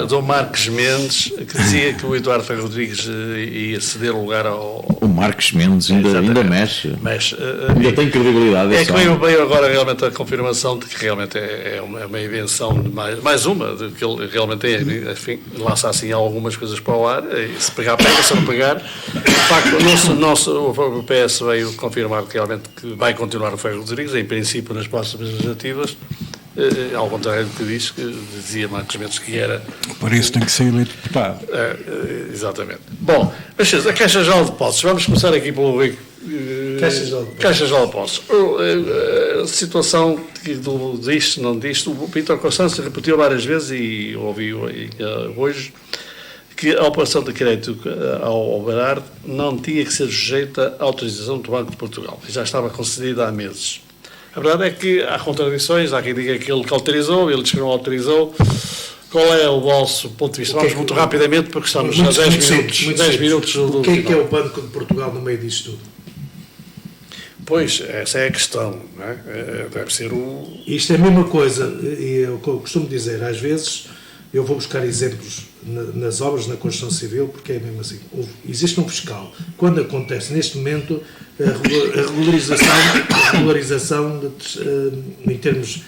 do Marcos Mendes, que dizia que o Eduardo Ferro Rodrigues ia ceder o lugar ao... O Marcos Mendes ainda mexe. Ainda tem credibilidade. É que veio agora realmente a confirmação de que realmente é uma invenção, de mais uma, de que ele realmente tem, enfim, lança assim algumas coisas para o ar, e se pegar, pega, se não pegar. De facto, o PS veio confirmar que realmente que vai continuar o Ferro Rodrigues, em princípio nas próximas legislativas, ao contrário do que dizia Marcos Mendes que era... Por isso tem que ser eleito deputado. Exatamente. Bom, mas a Caixa Geral de Depósitos, vamos começar aqui pelo Caixa Geral de Depósitos. A situação disto, não disto, o Vítor Constâncio repetiu várias vezes e ouviu hoje que a operação de crédito ao Berardo não tinha que ser sujeita à autorização do Banco de Portugal. Já estava concedida há meses. A verdade é que há contradições, há quem diga que ele que autorizou, ele diz que não autorizou. Qual é o vosso ponto de vista? Vamos muito rapidamente, porque estamos a 10 minutos. O que é o Banco de Portugal no meio disto tudo? Pois, essa é a questão. Não é? Deve ser o... Isto é a mesma coisa, e eu costumo dizer, às vezes eu vou buscar exemplos nas obras, na construção civil, porque é mesmo assim. Existe um fiscal. Quando acontece, neste momento, a regularização em termos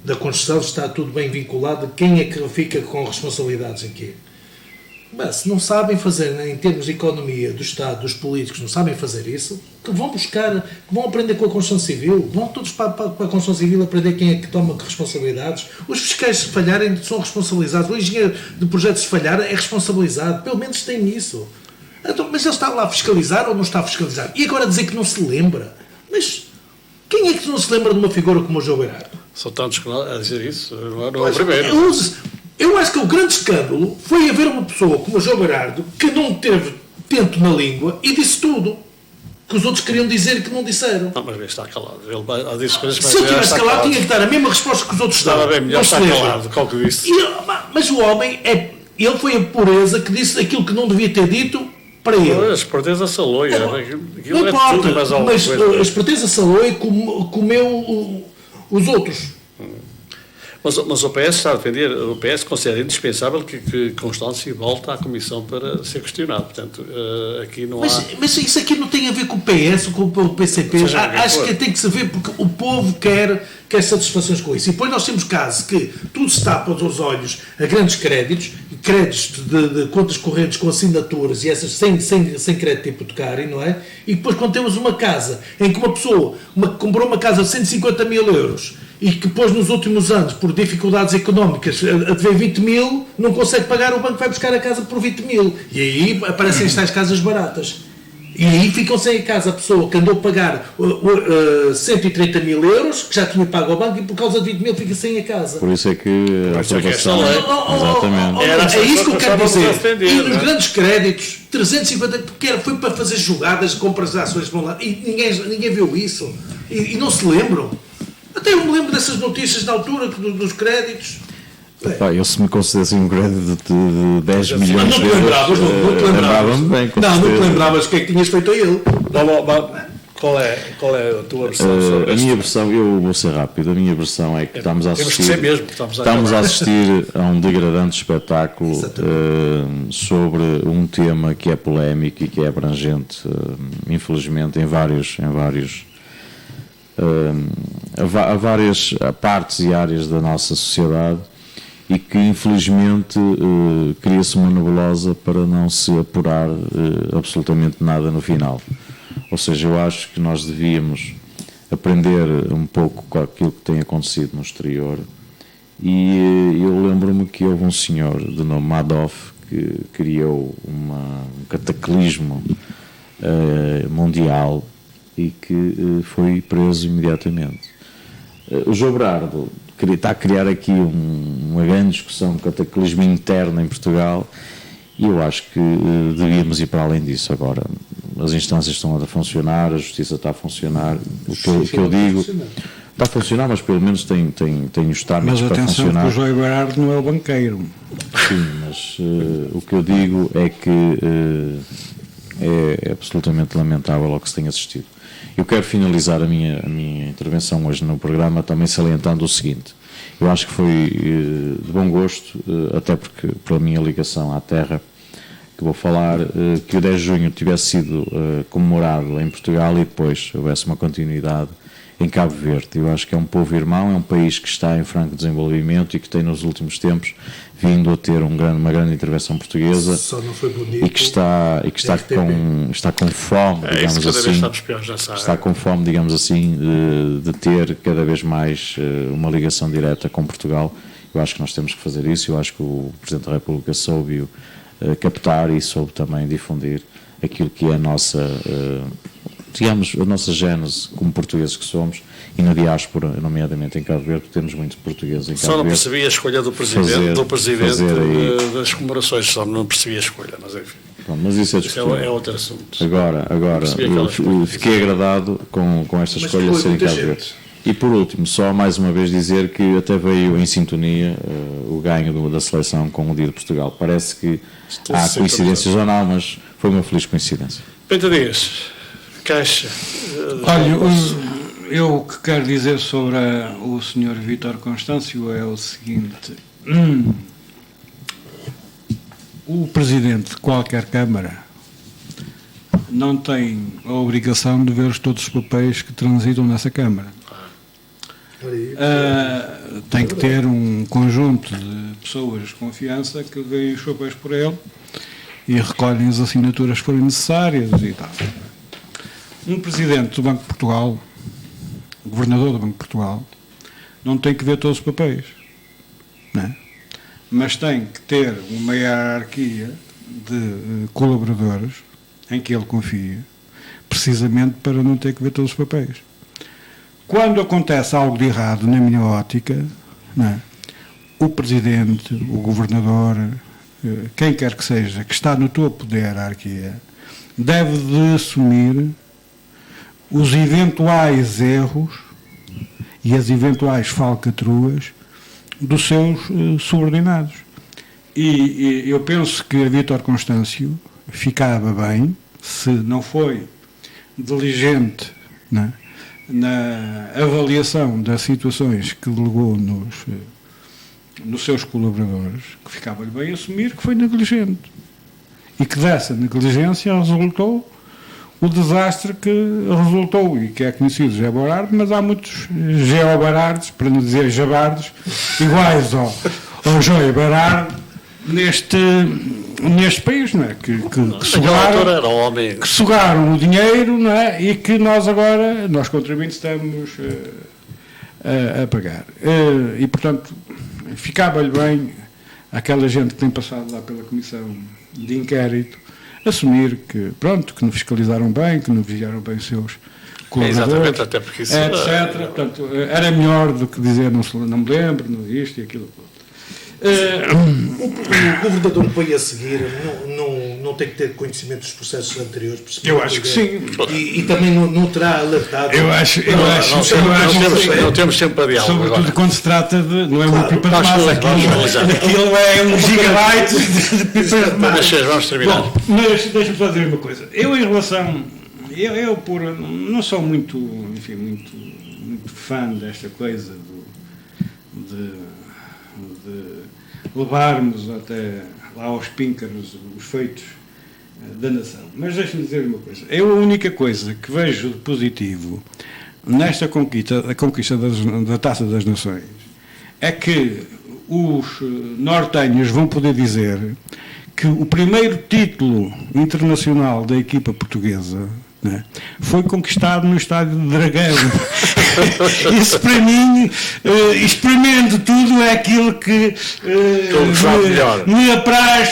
da construção está tudo bem vinculado. Quem é que fica com responsabilidades em quê? Mas se não sabem fazer, em termos de economia do Estado, dos políticos, não sabem fazer isso, que vão buscar, que vão aprender com a construção civil, vão todos para a construção civil aprender quem é que toma responsabilidades. Os fiscais, se falharem, são responsabilizados. O engenheiro de projetos, se falhar, é responsabilizado. Pelo menos tem isso. Então, mas ele está lá a fiscalizar ou não está a fiscalizar? E agora dizer que não se lembra? Mas quem é que não se lembra de uma figura como o João Berardo? São tantos a dizer isso, não é o primeiro. Eu acho que o grande escândalo foi haver uma pessoa como o João Berardo que não teve tento na língua e disse tudo que os outros queriam dizer que não disseram. Não, mas está calado. Ele disse coisas se ele tivesse calado, tinha que dar a mesma resposta que os outros davam. Estava bem melhor estar calado, qual que disse. Mas o homem, ele foi a pureza que disse aquilo que não devia ter dito para ele. A esperteza saloia. Não importa, mas a esperteza saloia comeu os outros. Mas o PS está a defender, o PS considera indispensável que Constâncio volte à Comissão para ser questionado. Portanto, aqui não há... Mas isso aqui não tem a ver com o PS ou com o PCP. Acho que tem que se ver porque o povo quer satisfações com isso. E depois nós temos casos que tudo se tapa aos olhos a grandes créditos de contas correntes com assinaturas e essas sem crédito hipotecário, não é? E depois quando temos uma casa em que uma pessoa comprou uma casa de 150 mil euros e que depois nos últimos anos, por dificuldades económicas, a dever 20 mil, não consegue pagar, o banco vai buscar a casa por 20 mil. E aí aparecem estas casas baratas. E aí ficam sem a casa a pessoa que andou a pagar 130 mil euros, que já tinha pago ao banco, e por causa de 20 mil fica sem a casa. Por isso é que a aprovação... Exatamente. É isso que eu quero dizer. E nos grandes créditos, 350, porque foi para fazer jogadas de compras de ações para um lado, e ninguém viu isso. E não se lembram. Até eu me lembro dessas notícias na altura dos créditos. Pá, eu se me concedesse um crédito de 10 milhões de euros... Não te lembravas o que é que tinhas feito a ele. Qual é a tua versão sobre a minha versão, eu vou ser rápido, a minha versão é que estamos a assistir a um degradante espetáculo sobre um tema que é polémico e que é abrangente, infelizmente, em várias partes e áreas da nossa sociedade, e que infelizmente cria-se uma nebulosa para não se apurar absolutamente nada no final. Ou seja, eu acho que nós devíamos aprender um pouco com aquilo que tem acontecido no exterior, e eu lembro-me que houve um senhor de nome Madoff que criou um cataclismo mundial e que foi preso imediatamente. O João Berardo está a criar aqui uma grande discussão, um cataclismo interno em Portugal, E eu acho que devíamos ir para além disso. Agora, as instâncias estão a funcionar, a justiça está a funcionar. O que eu digo está a funcionar, mas pelo menos tem os trâmites para funcionar. Mas atenção que o João Berardo não é o banqueiro. Sim, mas o que eu digo é que é absolutamente lamentável ao que se tem assistido. Eu quero finalizar a minha intervenção hoje no programa também salientando o seguinte. Eu acho que foi de bom gosto, até porque pela minha ligação à terra, que vou falar, que o 10 de junho tivesse sido comemorado em Portugal e depois houvesse uma continuidade em Cabo Verde. Eu acho que é um povo irmão, é um país que está em franco desenvolvimento e que tem nos últimos tempos vindo a ter uma grande intervenção portuguesa. Só não foi bonito, e que está com fome, digamos assim, está com fome, digamos assim, de ter cada vez mais uma ligação direta com Portugal. Eu acho que nós temos que fazer isso. Eu acho que o Presidente da República soube captar e soube também difundir aquilo que é a nossa gênese como portugueses que somos, e na diáspora, nomeadamente em Cabo Verde, temos muitos portugueses em Cabo Verde. Só não percebi a escolha do Presidente, das comemorações, só não percebi a escolha, mas enfim. Bom, mas isso é discutível. É outro assunto. Agora eu fiquei agradado com esta escolha de ser em Cabo Verde. E por último, só mais uma vez dizer que até veio em sintonia o ganho da seleção com o dia de Portugal. Parece que há coincidências ou não, mas foi uma feliz coincidência. Pedro Dias, Caixa. Olha, eu o que quero dizer sobre o Sr. Vítor Constâncio é o seguinte: o Presidente de qualquer Câmara não tem a obrigação de ver todos os papéis que transitam nessa Câmara. Tem que ter um conjunto de pessoas de confiança que veem os papéis por ele e recolhem as assinaturas que forem necessárias e tal. Um presidente do Banco de Portugal, o governador do Banco de Portugal, não tem que ver todos os papéis, não é? Mas tem que ter uma hierarquia de colaboradores em que ele confia, precisamente para não ter que ver todos os papéis. Quando acontece algo de errado, na minha ótica, não é? O presidente, o governador, quem quer que seja, que está no topo da hierarquia, deve de assumir os eventuais erros e as eventuais falcatruas dos seus subordinados. E eu penso que a Vítor Constâncio ficava bem, se não foi diligente, não é, na avaliação das situações que delegou nos seus colaboradores, que ficava-lhe bem assumir que foi negligente. E que dessa negligência resultou o desastre que resultou, e que é conhecido Geobarardo, mas há muitos Geobarardos, para não dizer Jabardos, iguais ao João Berardo, neste país, não é? Que sugaram o dinheiro, não é? E que nós agora, nós contribuintes, estamos a pagar. E, portanto, ficava-lhe bem aquela gente que tem passado lá pela comissão de inquérito assumir que, pronto, que não fiscalizaram bem, que não vigiaram bem os seus colaboradores, exatamente, até porque isso etc. Portanto, era melhor do que dizer não me lembro, isto e aquilo. O governador põe a seguir não tem que ter conhecimento dos processos anteriores. Eu acho que sim. E também não terá alertado. Não temos tempo para diálogo. Sobretudo agora. quando se trata de. Não é uma pipa de massa, aquilo é um gigabyte de pipa de massa. Vamos terminar. Bom, mas deixa-me só dizer uma coisa. Eu, em relação. Eu não sou muito fã desta coisa de levarmos até lá aos píncaros os feitos da nação. Mas deixe-me dizer uma coisa. Eu a única coisa que vejo de positivo nesta conquista da Taça das Nações é que os nortenhos vão poder dizer que o primeiro título internacional da equipa portuguesa, né, foi conquistado no estádio de Dragão. Isso para mim, experimento tudo, é aquilo que me apraz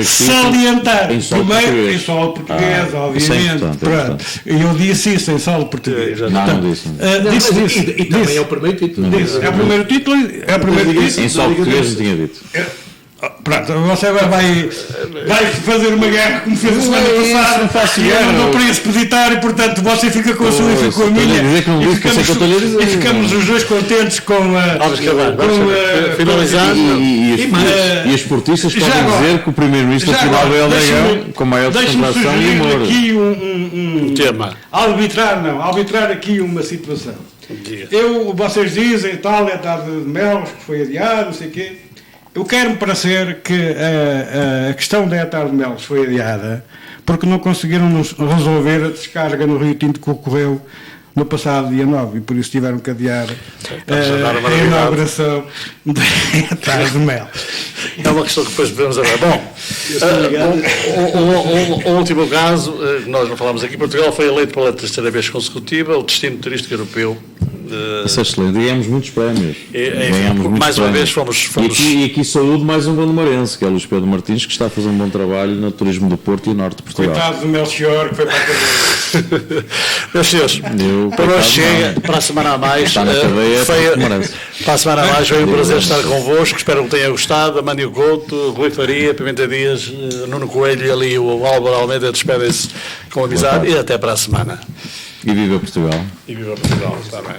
salientar. Primeiro em solo português, obviamente. Eu disse isso em solo português. E também é o primeiro título. É o primeiro título. Em solo português não tinha dito. Pronto, você agora vai fazer uma guerra como fez a semana passada. Não faço E eu guerra. não dou para esse peditário, portanto você fica com a sua e fica com a Estou-lhe a minha. dizer que não disse, que eu sei que eu estou-lhe a dizer. E ficamos os dois contentes com a. Vamos acabar, finalizar. E os esportistas Já podem agora- dizer que o primeiro-ministro Já afinal agora, é o Dragão deixa-me- com maior deixa-me descontração e sugerir humor. aqui um Tema. arbitrar aqui uma situação. Diga. Vocês dizem tal, é tarde de Melos, que foi adiado, não sei o quê. Eu quero-me parecer que a questão da tarde de Melos foi adiada porque não conseguiram resolver a descarga no Rio Tinto que ocorreu no passado dia 9 e por isso tiveram que adiar a dar uma a novidade. inauguração da tarde de Melos. É uma questão que depois podemos ver. Bom, o último caso, nós não falámos aqui, Portugal foi eleito pela terceira vez consecutiva o destino turístico europeu. Isso é excelente. Ganhamos muitos prémios. Mais uma vez fomos E aqui saúde mais um gondomarense, que é o Luís Pedro Martins, que está a fazer um bom trabalho no turismo do Porto e norte de Portugal. Coitado do Melchior, que foi para a cadeia. Meus senhores, para hoje chega, para a semana a mais. Está na cadeia, merece. Para a semana a mais, foi um prazer estar convosco. Espero que tenham gostado. Amânio Couto, Rui Faria, Pimenta Dias, Nuno Coelho e ali o Álvaro Almeida despedem-se com amizade e até para a semana. E viva Portugal. E viva Portugal, está bem.